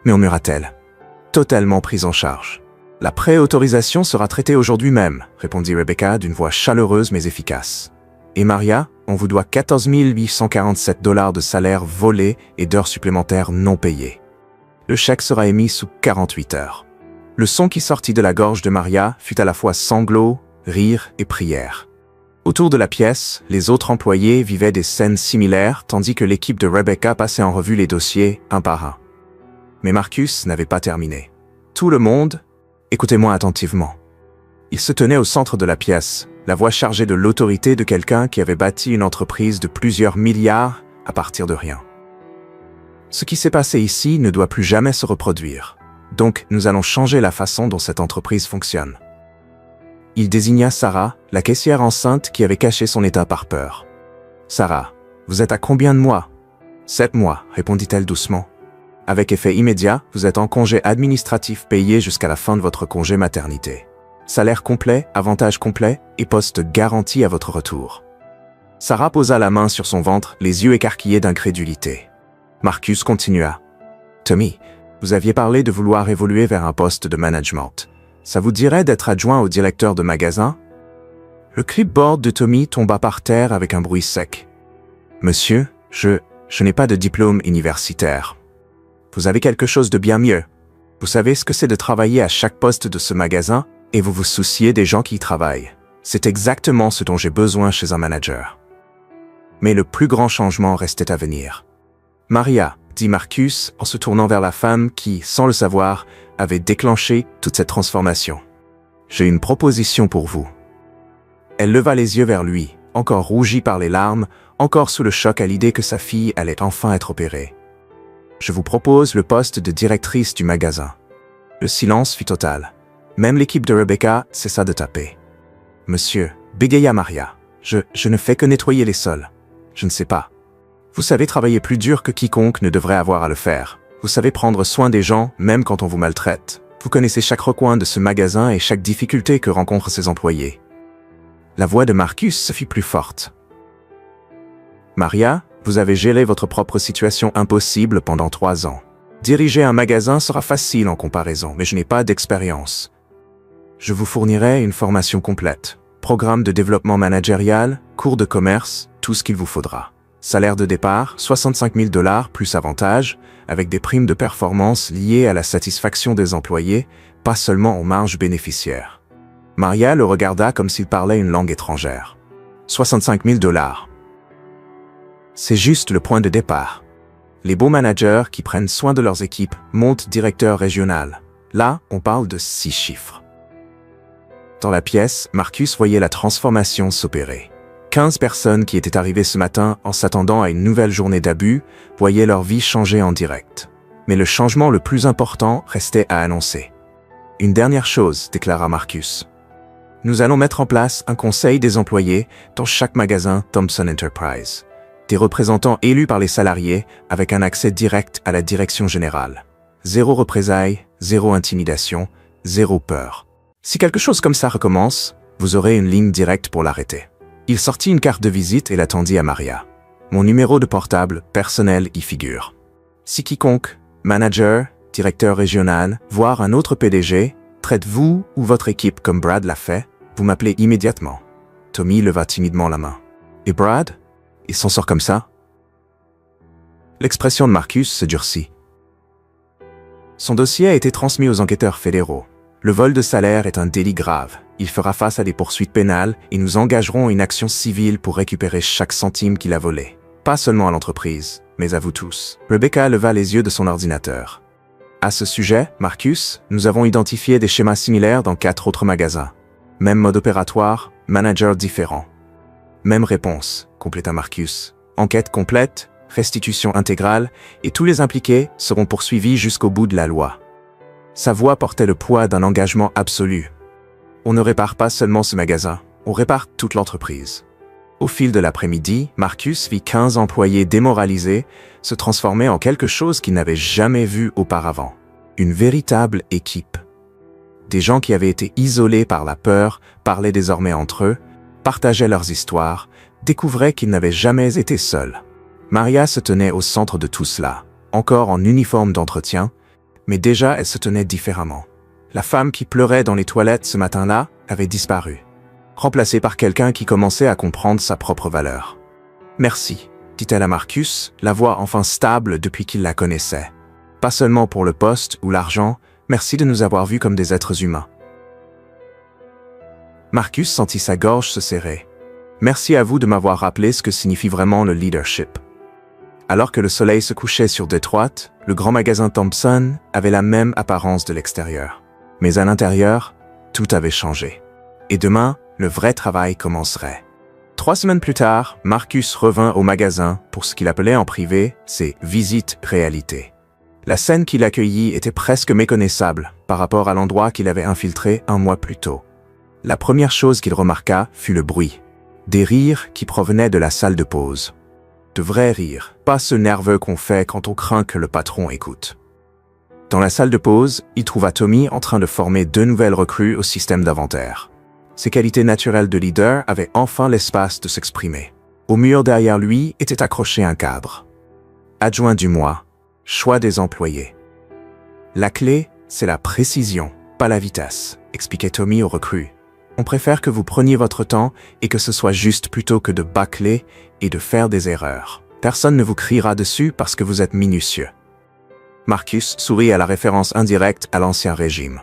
murmura-t-elle. « Totalement prise en charge. » « La préautorisation sera traitée aujourd'hui même, répondit Rebecca d'une voix chaleureuse mais efficace. Et Maria, on vous doit 14 847 $ de salaire volé et d'heures supplémentaires non payées. Le chèque sera émis sous 48 heures. Le son qui sortit de la gorge de Maria fut à la fois sanglots, rires et prières. Autour de la pièce, les autres employés vivaient des scènes similaires tandis que l'équipe de Rebecca passait en revue les dossiers un par un. Mais Marcus n'avait pas terminé. Tout le monde, écoutez-moi attentivement. Il se tenait au centre de la pièce, la voix chargée de l'autorité de quelqu'un qui avait bâti une entreprise de plusieurs milliards à partir de rien. Ce qui s'est passé ici ne doit plus jamais se reproduire. Donc, nous allons changer la façon dont cette entreprise fonctionne. Il désigna Sarah, la caissière enceinte qui avait caché son état par peur. « Sarah, vous êtes à combien de mois ?»« 7 mois, répondit-elle doucement. Avec effet immédiat, vous êtes en congé administratif payé jusqu'à la fin de votre congé maternité. Salaire complet, avantage complet et poste garanti à votre retour. » Sarah posa la main sur son ventre, les yeux écarquillés d'incrédulité. Marcus continua. « Tommy, vous aviez parlé de vouloir évoluer vers un poste de management. Ça vous dirait d'être adjoint au directeur de magasin ?» Le clipboard de Tommy tomba par terre avec un bruit sec. « Monsieur, je n'ai pas de diplôme universitaire. » Vous avez quelque chose de bien mieux. Vous savez ce que c'est de travailler à chaque poste de ce magasin et vous vous souciez des gens qui y travaillent. C'est exactement ce dont j'ai besoin chez un manager. Mais le plus grand changement restait à venir. « Maria », dit Marcus en se tournant vers la femme qui, sans le savoir, avait déclenché toute cette transformation. « J'ai une proposition pour vous. » Elle leva les yeux vers lui, encore rougie par les larmes, encore sous le choc à l'idée que sa fille allait enfin être opérée. Je vous propose le poste de directrice du magasin. Le silence fut total. Même l'équipe de Rebecca cessa de taper. Monsieur, bégaya Maria, je ne fais que nettoyer les sols. Je ne sais pas. Vous savez travailler plus dur que quiconque ne devrait avoir à le faire. Vous savez prendre soin des gens, même quand on vous maltraite. Vous connaissez chaque recoin de ce magasin et chaque difficulté que rencontrent ses employés. La voix de Marcus se fit plus forte. Maria, vous avez géré votre propre situation impossible pendant 3 ans. Diriger un magasin sera facile en comparaison, mais je n'ai pas d'expérience. Je vous fournirai une formation complète. Programme de développement managérial, cours de commerce, tout ce qu'il vous faudra. Salaire de départ, 65 000 $ plus avantages, avec des primes de performance liées à la satisfaction des employés, pas seulement aux marges bénéficiaires. Maria le regarda comme s'il parlait une langue étrangère. 65 000 $. C'est juste le point de départ. Les beaux managers qui prennent soin de leurs équipes montent directeur régional. Là, on parle de 6 chiffres. Dans la pièce, Marcus voyait la transformation s'opérer. 15 personnes qui étaient arrivées ce matin en s'attendant à une nouvelle journée d'abus voyaient leur vie changer en direct. Mais le changement le plus important restait à annoncer. Une dernière chose, déclara Marcus. Nous allons mettre en place un conseil des employés dans chaque magasin Thomson Enterprise. Des représentants élus par les salariés avec un accès direct à la direction générale. 0 représailles, 0 intimidation, 0 peur. Si quelque chose comme ça recommence, vous aurez une ligne directe pour l'arrêter. Il sortit une carte de visite et la tendit à Maria. Mon numéro de portable personnel y figure. Si quiconque, manager, directeur régional, voire un autre PDG, traite vous ou votre équipe comme Brad l'a fait, vous m'appelez immédiatement. Tommy leva timidement la main. Et Brad? Il s'en sort comme ça? L'expression de Marcus se durcit. Son dossier a été transmis aux enquêteurs fédéraux. Le vol de salaire est un délit grave. Il fera face à des poursuites pénales et nous engagerons une action civile pour récupérer chaque centime qu'il a volé. Pas seulement à l'entreprise, mais à vous tous. Rebecca leva les yeux de son ordinateur. À ce sujet, Marcus, nous avons identifié des schémas similaires dans 4 autres magasins. Même mode opératoire, manager différent. Même réponse, compléta Marcus. Enquête complète, restitution intégrale, et tous les impliqués seront poursuivis jusqu'au bout de la loi. Sa voix portait le poids d'un engagement absolu. On ne répare pas seulement ce magasin, on répare toute l'entreprise. Au fil de l'après-midi, Marcus vit 15 employés démoralisés se transformer en quelque chose qu'il n'avait jamais vu auparavant. Une véritable équipe. Des gens qui avaient été isolés par la peur parlaient désormais entre eux, partageaient leurs histoires, découvraient qu'ils n'avaient jamais été seuls. Maria se tenait au centre de tout cela, encore en uniforme d'entretien, mais déjà elle se tenait différemment. La femme qui pleurait dans les toilettes ce matin-là avait disparu, remplacée par quelqu'un qui commençait à comprendre sa propre valeur. « Merci », dit-elle à Marcus, la voix enfin stable depuis qu'il la connaissait. « Pas seulement pour le poste ou l'argent, merci de nous avoir vus comme des êtres humains. » Marcus sentit sa gorge se serrer. « Merci à vous de m'avoir rappelé ce que signifie vraiment le leadership. » Alors que le soleil se couchait sur Détroit, le grand magasin Thomson avait la même apparence de l'extérieur. Mais à l'intérieur, tout avait changé. Et demain, le vrai travail commencerait. 3 semaines plus tard, Marcus revint au magasin pour ce qu'il appelait en privé ses « visites réalité ». La scène qui l'accueillit était presque méconnaissable par rapport à l'endroit qu'il avait infiltré 1 mois plus tôt. La première chose qu'il remarqua fut le bruit. Des rires qui provenaient de la salle de pause. De vrais rires, pas ceux nerveux qu'on fait quand on craint que le patron écoute. Dans la salle de pause, il trouva Tommy en train de former 2 nouvelles recrues au système d'inventaire. Ses qualités naturelles de leader avaient enfin l'espace de s'exprimer. Au mur derrière lui était accroché un cadre. Adjoint du mois, choix des employés. La clé, c'est la précision, pas la vitesse, expliquait Tommy aux recrues. On préfère que vous preniez votre temps et que ce soit juste plutôt que de bâcler et de faire des erreurs. Personne ne vous criera dessus parce que vous êtes minutieux. Marcus sourit à la référence indirecte à l'ancien régime.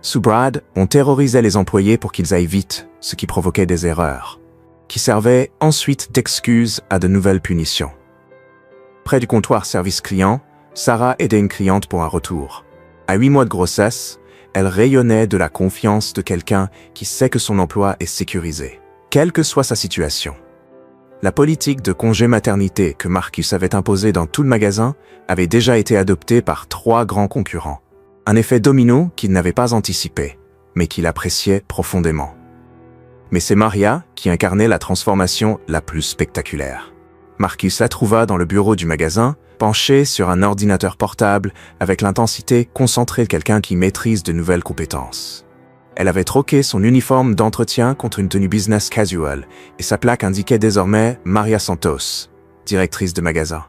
Sous Brad, on terrorisait les employés pour qu'ils aillent vite, ce qui provoquait des erreurs, qui servaient ensuite d'excuse à de nouvelles punitions. Près du comptoir service client, Sarah aidait une cliente pour un retour. À 8 mois de grossesse, elle rayonnait de la confiance de quelqu'un qui sait que son emploi est sécurisé, quelle que soit sa situation. La politique de congé maternité que Marcus avait imposée dans tout le magasin avait déjà été adoptée par 3 grands concurrents. Un effet domino qu'il n'avait pas anticipé, mais qu'il appréciait profondément. Mais c'est Maria qui incarnait la transformation la plus spectaculaire. Marcus la trouva dans le bureau du magasin, penchée sur un ordinateur portable avec l'intensité concentrée de quelqu'un qui maîtrise de nouvelles compétences. Elle avait troqué son uniforme d'entretien contre une tenue business casual et sa plaque indiquait désormais Maria Santos, directrice de magasin.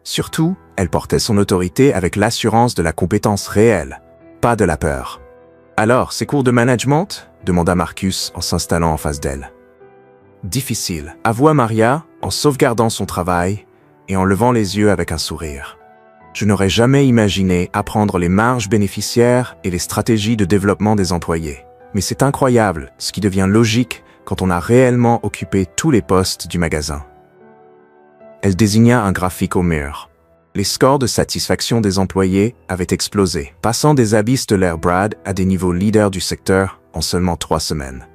Surtout, elle portait son autorité avec l'assurance de la compétence réelle, pas de la peur. « Alors, ces cours de management ?» demanda Marcus en s'installant en face d'elle. « Difficile », avoua Maria en sauvegardant son travail et en levant les yeux avec un sourire. « Je n'aurais jamais imaginé apprendre les marges bénéficiaires et les stratégies de développement des employés. Mais c'est incroyable ce qui devient logique quand on a réellement occupé tous les postes du magasin. » Elle désigna un graphique au mur. Les scores de satisfaction des employés avaient explosé, passant des abysses de l'ère Brad à des niveaux leaders du secteur en seulement 3 semaines.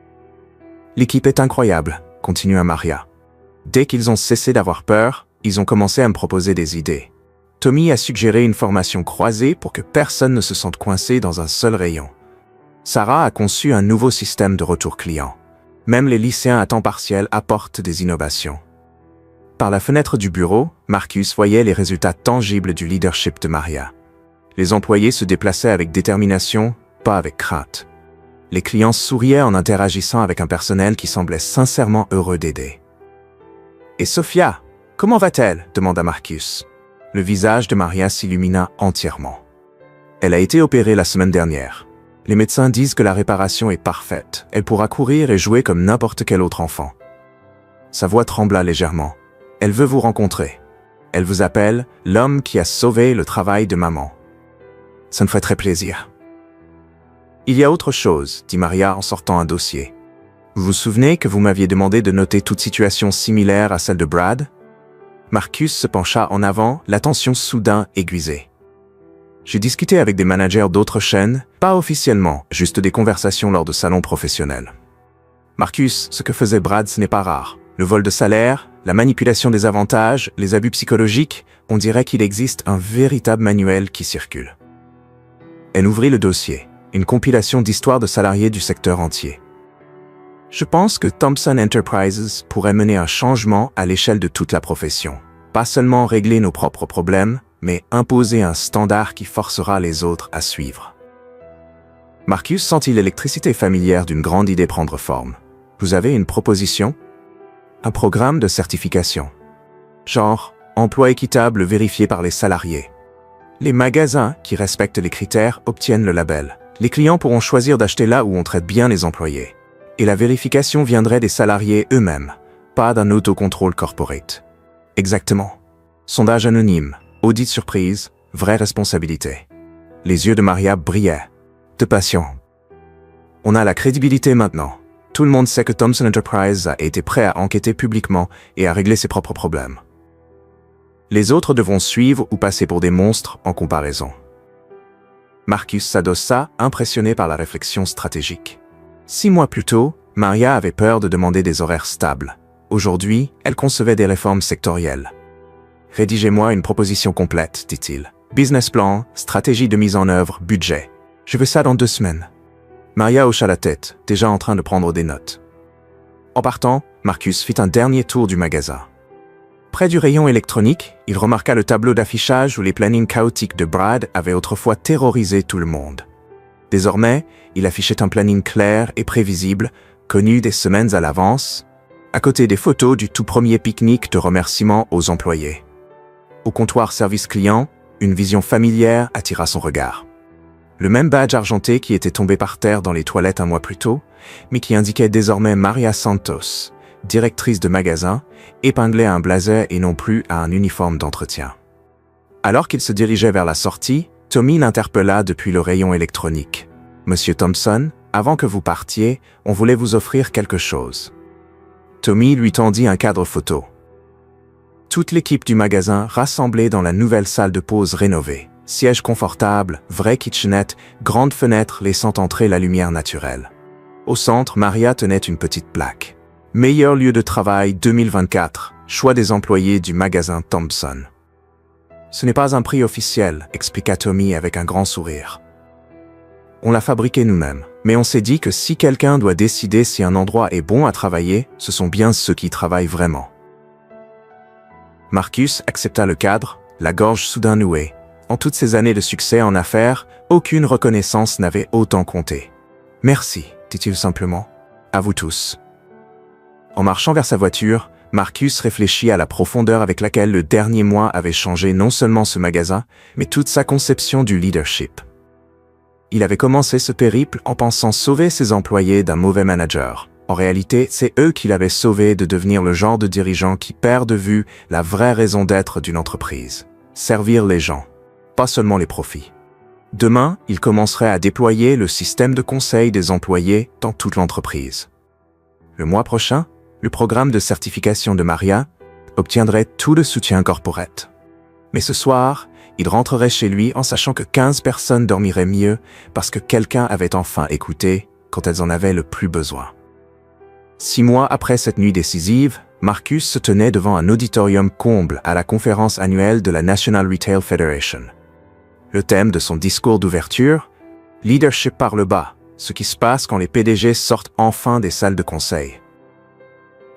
« L'équipe est incroyable », continua Maria. Dès qu'ils ont cessé d'avoir peur, ils ont commencé à me proposer des idées. Tommy a suggéré une formation croisée pour que personne ne se sente coincé dans un seul rayon. Sarah a conçu un nouveau système de retour client. Même les lycéens à temps partiel apportent des innovations. Par la fenêtre du bureau, Marcus voyait les résultats tangibles du leadership de Maria. Les employés se déplaçaient avec détermination, pas avec crainte. Les clients souriaient en interagissant avec un personnel qui semblait sincèrement heureux d'aider. « Et Sophia, comment va-t-elle » demanda Marcus. Le visage de Maria s'illumina entièrement. « Elle a été opérée la semaine dernière. Les médecins disent que la réparation est parfaite. Elle pourra courir et jouer comme n'importe quel autre enfant. » Sa voix trembla légèrement. « Elle veut vous rencontrer. Elle vous appelle l'homme qui a sauvé le travail de maman. » « Ça me ferait très plaisir. » « Il y a autre chose, » dit Maria en sortant un dossier. « Vous vous souvenez que vous m'aviez demandé de noter toute situation similaire à celle de Brad ?» Marcus se pencha en avant, l'attention soudain aiguisée. « J'ai discuté avec des managers d'autres chaînes, pas officiellement, juste des conversations lors de salons professionnels. Marcus, ce que faisait Brad, ce n'est pas rare. Le vol de salaire, la manipulation des avantages, les abus psychologiques, on dirait qu'il existe un véritable manuel qui circule. » Elle ouvrit le dossier. Une compilation d'histoires de salariés du secteur entier. Je pense que Thomson Enterprises pourrait mener un changement à l'échelle de toute la profession. Pas seulement régler nos propres problèmes, mais imposer un standard qui forcera les autres à suivre. Marcus sentit l'électricité familière d'une grande idée prendre forme. Vous avez une proposition? Un programme de certification. Genre, emploi équitable vérifié par les salariés. Les magasins qui respectent les critères obtiennent le label. Les clients pourront choisir d'acheter là où on traite bien les employés. Et la vérification viendrait des salariés eux-mêmes, pas d'un autocontrôle corporate. Exactement. Sondage anonyme, audit surprise, vraie responsabilité. Les yeux de Maria brillaient. De passion. On a la crédibilité maintenant. Tout le monde sait que Thomson Enterprises a été prêt à enquêter publiquement et à régler ses propres problèmes. Les autres devront suivre ou passer pour des monstres en comparaison. Marcus s'adossa, impressionné par la réflexion stratégique. 6 mois plus tôt, Maria avait peur de demander des horaires stables. Aujourd'hui, elle concevait des réformes sectorielles. « Rédigez-moi une proposition complète, dit-il. Business plan, stratégie de mise en œuvre, budget. Je veux ça dans 2 semaines. » Maria hocha la tête, déjà en train de prendre des notes. En partant, Marcus fit un dernier tour du magasin. Près du rayon électronique, il remarqua le tableau d'affichage où les plannings chaotiques de Brad avaient autrefois terrorisé tout le monde. Désormais, il affichait un planning clair et prévisible, connu des semaines à l'avance, à côté des photos du tout premier pique-nique de remerciements aux employés. Au comptoir service client, une vision familière attira son regard. Le même badge argenté qui était tombé par terre dans les toilettes un mois plus tôt, mais qui indiquait désormais Maria Santos, directrice de magasin, épinglée à un blazer et non plus à un uniforme d'entretien. Alors qu'il se dirigeait vers la sortie, Tommy l'interpella depuis le rayon électronique. « Monsieur Thompson, avant que vous partiez, on voulait vous offrir quelque chose. » Tommy lui tendit un cadre photo. Toute l'équipe du magasin rassemblée dans la nouvelle salle de pause rénovée. Sièges confortables, vraie kitchenette, grande fenêtre laissant entrer la lumière naturelle. Au centre, Maria tenait une petite plaque. Meilleur lieu de travail 2024, choix des employés du magasin Thomson. Ce n'est pas un prix officiel, expliqua Tommy avec un grand sourire. On l'a fabriqué nous-mêmes, mais on s'est dit que si quelqu'un doit décider si un endroit est bon à travailler, ce sont bien ceux qui travaillent vraiment. Marcus accepta le cadre, la gorge soudain nouée. En toutes ces années de succès en affaires, aucune reconnaissance n'avait autant compté. « Merci », dit-il simplement. « À vous tous. » En marchant vers sa voiture, Marcus réfléchit à la profondeur avec laquelle le dernier mois avait changé non seulement ce magasin, mais toute sa conception du leadership. Il avait commencé ce périple en pensant sauver ses employés d'un mauvais manager. En réalité, c'est eux qui l'avaient sauvé de devenir le genre de dirigeant qui perd de vue la vraie raison d'être d'une entreprise. Servir les gens, pas seulement les profits. Demain, il commencerait à déployer le système de conseil des employés dans toute l'entreprise. Le mois prochain, le programme de certification de Maria obtiendrait tout le soutien corporate. Mais ce soir, il rentrerait chez lui en sachant que 15 personnes dormiraient mieux parce que quelqu'un avait enfin écouté quand elles en avaient le plus besoin. 6 mois après cette nuit décisive, Marcus se tenait devant un auditorium comble à la conférence annuelle de la National Retail Federation. Le thème de son discours d'ouverture, « Leadership par le bas, ce qui se passe quand les PDG sortent enfin des salles de conseil ».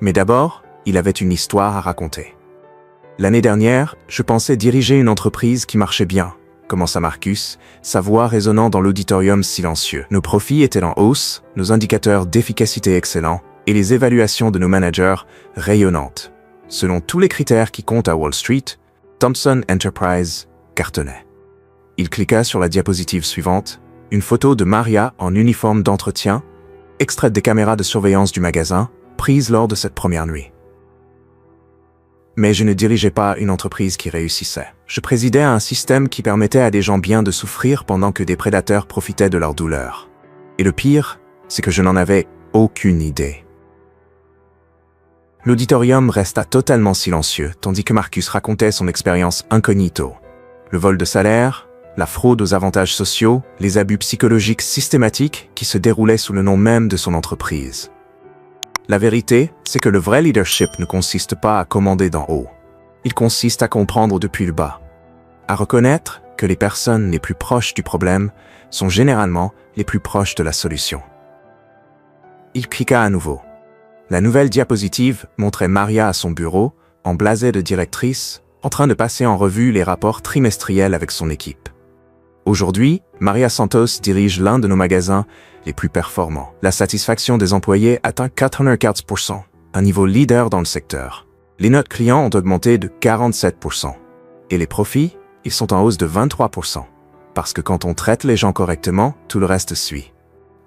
Mais d'abord, il avait une histoire à raconter. « L'année dernière, je pensais diriger une entreprise qui marchait bien », commença Marcus, sa voix résonnant dans l'auditorium silencieux. Nos profits étaient en hausse, nos indicateurs d'efficacité excellents, et les évaluations de nos managers rayonnantes. Selon tous les critères qui comptent à Wall Street, Thomson Enterprise cartonnait. Il cliqua sur la diapositive suivante, une photo de Maria en uniforme d'entretien, extraite des caméras de surveillance du magasin, prise lors de cette première nuit. Mais je ne dirigeais pas une entreprise qui réussissait. Je présidais un système qui permettait à des gens bien de souffrir pendant que des prédateurs profitaient de leur douleur. Et le pire, c'est que je n'en avais aucune idée. L'auditorium resta totalement silencieux, tandis que Marcus racontait son expérience incognito. Le vol de salaire, la fraude aux avantages sociaux, les abus psychologiques systématiques qui se déroulaient sous le nom même de son entreprise. La vérité, c'est que le vrai leadership ne consiste pas à commander d'en haut. Il consiste à comprendre depuis le bas. À reconnaître que les personnes les plus proches du problème sont généralement les plus proches de la solution. Il cliqua à nouveau. La nouvelle diapositive montrait Maria à son bureau, en blasé de directrice, en train de passer en revue les rapports trimestriels avec son équipe. Aujourd'hui, Maria Santos dirige l'un de nos magasins les plus performants. La satisfaction des employés atteint 404%, un niveau leader dans le secteur. Les notes clients ont augmenté de 47%. Et les profits, ils sont en hausse de 23%. Parce que quand on traite les gens correctement, tout le reste suit.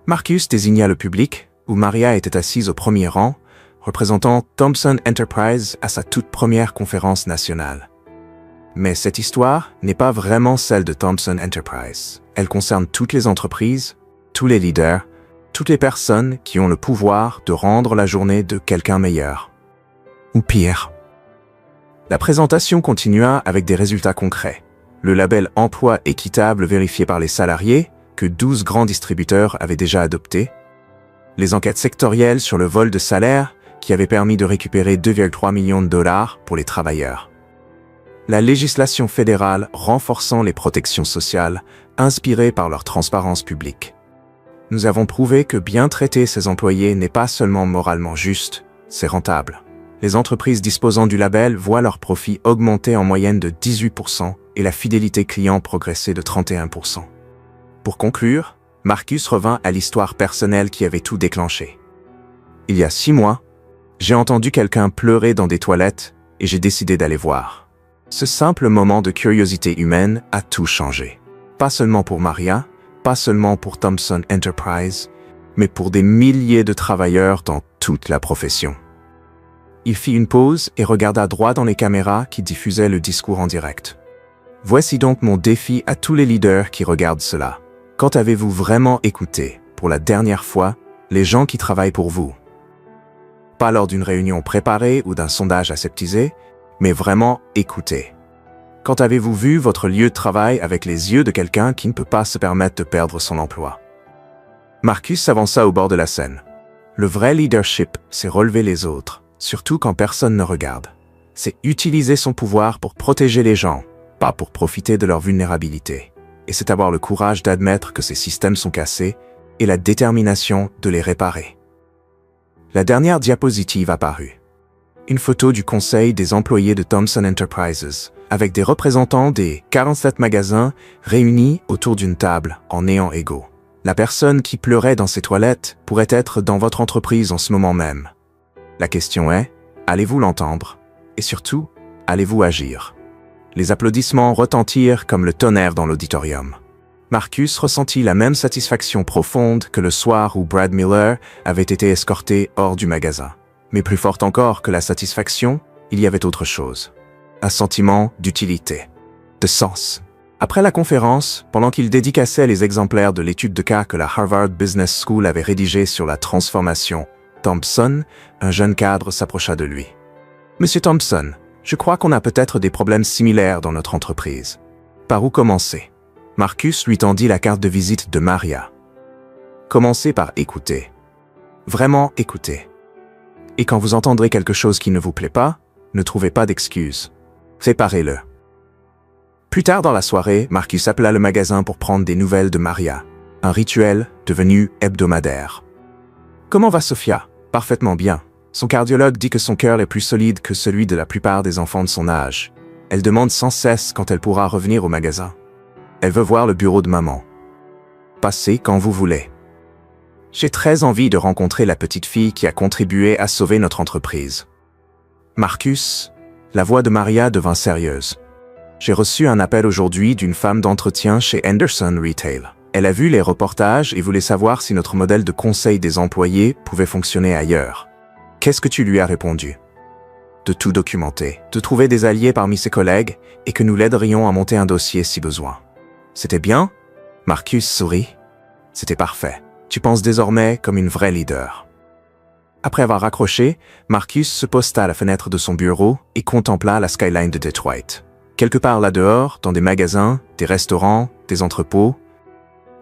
Marcus désigna le public, où Maria était assise au premier rang, représentant Thomson Enterprise à sa toute première conférence nationale. Mais cette histoire n'est pas vraiment celle de Thomson Enterprise. Elle concerne toutes les entreprises, tous les leaders, toutes les personnes qui ont le pouvoir de rendre la journée de quelqu'un meilleur. Ou pire. La présentation continua avec des résultats concrets. Le label Emploi équitable vérifié par les salariés, que 12 grands distributeurs avaient déjà adopté, les enquêtes sectorielles sur le vol de salaire qui avaient permis de récupérer 2,3 millions de dollars pour les travailleurs. La législation fédérale renforçant les protections sociales inspirées par leur transparence publique. Nous avons prouvé que bien traiter ses employés n'est pas seulement moralement juste, c'est rentable. Les entreprises disposant du label voient leurs profits augmenter en moyenne de 18% et la fidélité client progresser de 31%. Pour conclure, Marcus revint à l'histoire personnelle qui avait tout déclenché. Il y a 6 mois, j'ai entendu quelqu'un pleurer dans des toilettes et j'ai décidé d'aller voir. Ce simple moment de curiosité humaine a tout changé. Pas seulement pour Maria, pas seulement pour Thomson Enterprise, mais pour des milliers de travailleurs dans toute la profession. Il fit une pause et regarda droit dans les caméras qui diffusaient le discours en direct. Voici donc mon défi à tous les leaders qui regardent cela. Quand avez-vous vraiment écouté, pour la dernière fois, les gens qui travaillent pour vous? Pas lors d'une réunion préparée ou d'un sondage aseptisé, mais vraiment écouté. Quand avez-vous vu votre lieu de travail avec les yeux de quelqu'un qui ne peut pas se permettre de perdre son emploi? Marcus s'avança au bord de la scène. Le vrai leadership, c'est relever les autres, surtout quand personne ne regarde. C'est utiliser son pouvoir pour protéger les gens, pas pour profiter de leur vulnérabilité. Et c'est avoir le courage d'admettre que ces systèmes sont cassés et la détermination de les réparer. La dernière diapositive apparut. Une photo du conseil des employés de Thomson Enterprises, avec des représentants des 47 magasins réunis autour d'une table en néant égaux. La personne qui pleurait dans ses toilettes pourrait être dans votre entreprise en ce moment même. La question est, allez-vous l'entendre? Et surtout, allez-vous agir? Les applaudissements retentirent comme le tonnerre dans l'auditorium. Marcus ressentit la même satisfaction profonde que le soir où Brad Miller avait été escorté hors du magasin. Mais plus forte encore que la satisfaction, il y avait autre chose. Un sentiment d'utilité, de sens. Après la conférence, pendant qu'il dédicaçait les exemplaires de l'étude de cas que la Harvard Business School avait rédigée sur la transformation Thomson, un jeune cadre s'approcha de lui. « Monsieur Thomson, je crois qu'on a peut-être des problèmes similaires dans notre entreprise. Par où commencer ?» Marcus lui tendit la carte de visite de Maria. « Commencez par écouter. Vraiment écouter. Et quand vous entendrez quelque chose qui ne vous plaît pas, ne trouvez pas d'excuses. Séparez-le. Plus tard dans la soirée, Marcus appela le magasin pour prendre des nouvelles de Maria. Un rituel devenu hebdomadaire. Comment va Sophia? Parfaitement bien. Son cardiologue dit que son cœur est plus solide que celui de la plupart des enfants de son âge. Elle demande sans cesse quand elle pourra revenir au magasin. Elle veut voir le bureau de maman. Passez quand vous voulez. J'ai très envie de rencontrer la petite fille qui a contribué à sauver notre entreprise. Marcus, la voix de Maria devint sérieuse. J'ai reçu un appel aujourd'hui d'une femme d'entretien chez Henderson Retail. Elle a vu les reportages et voulait savoir si notre modèle de conseil des employés pouvait fonctionner ailleurs. Qu'est-ce que tu lui as répondu? De tout documenter, de trouver des alliés parmi ses collègues et que nous l'aiderions à monter un dossier si besoin. C'était bien? Marcus sourit. C'était parfait. Tu penses désormais comme une vraie leader. Après avoir raccroché, Marcus se posta à la fenêtre de son bureau et contempla la skyline de Detroit. Quelque part là-dehors, dans des magasins, des restaurants, des entrepôts,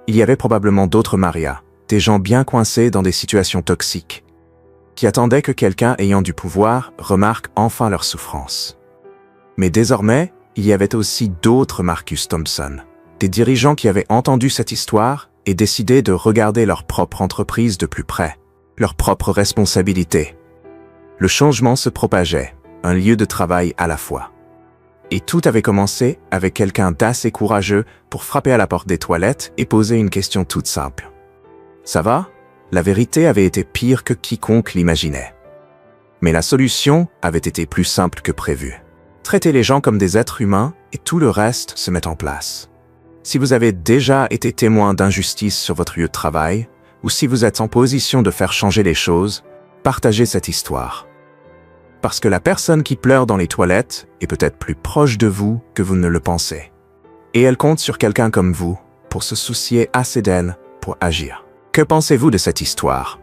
il y avait probablement d'autres Maria, des gens bien coincés dans des situations toxiques, qui attendaient que quelqu'un ayant du pouvoir remarque enfin leur souffrance. Mais désormais, il y avait aussi d'autres Marcus Thompson, des dirigeants qui avaient entendu cette histoire et décidé de regarder leur propre entreprise de plus près, leur propre responsabilité. Le changement se propageait, un lieu de travail à la fois. Et tout avait commencé avec quelqu'un d'assez courageux pour frapper à la porte des toilettes et poser une question toute simple. « Ça va ?» La vérité avait été pire que quiconque l'imaginait. Mais la solution avait été plus simple que prévu. Traiter les gens comme des êtres humains et tout le reste se met en place. Si vous avez déjà été témoin d'injustice sur votre lieu de travail, ou si vous êtes en position de faire changer les choses, partagez cette histoire. Parce que la personne qui pleure dans les toilettes est peut-être plus proche de vous que vous ne le pensez. Et elle compte sur quelqu'un comme vous pour se soucier assez d'elle pour agir. Que pensez-vous de cette histoire?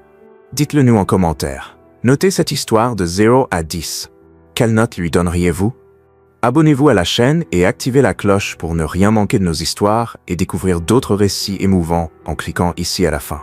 Dites-le nous en commentaire. Notez cette histoire de 0 à 10. Quelle note lui donneriez-vous? Abonnez-vous à la chaîne et activez la cloche pour ne rien manquer de nos histoires et découvrir d'autres récits émouvants en cliquant ici à la fin.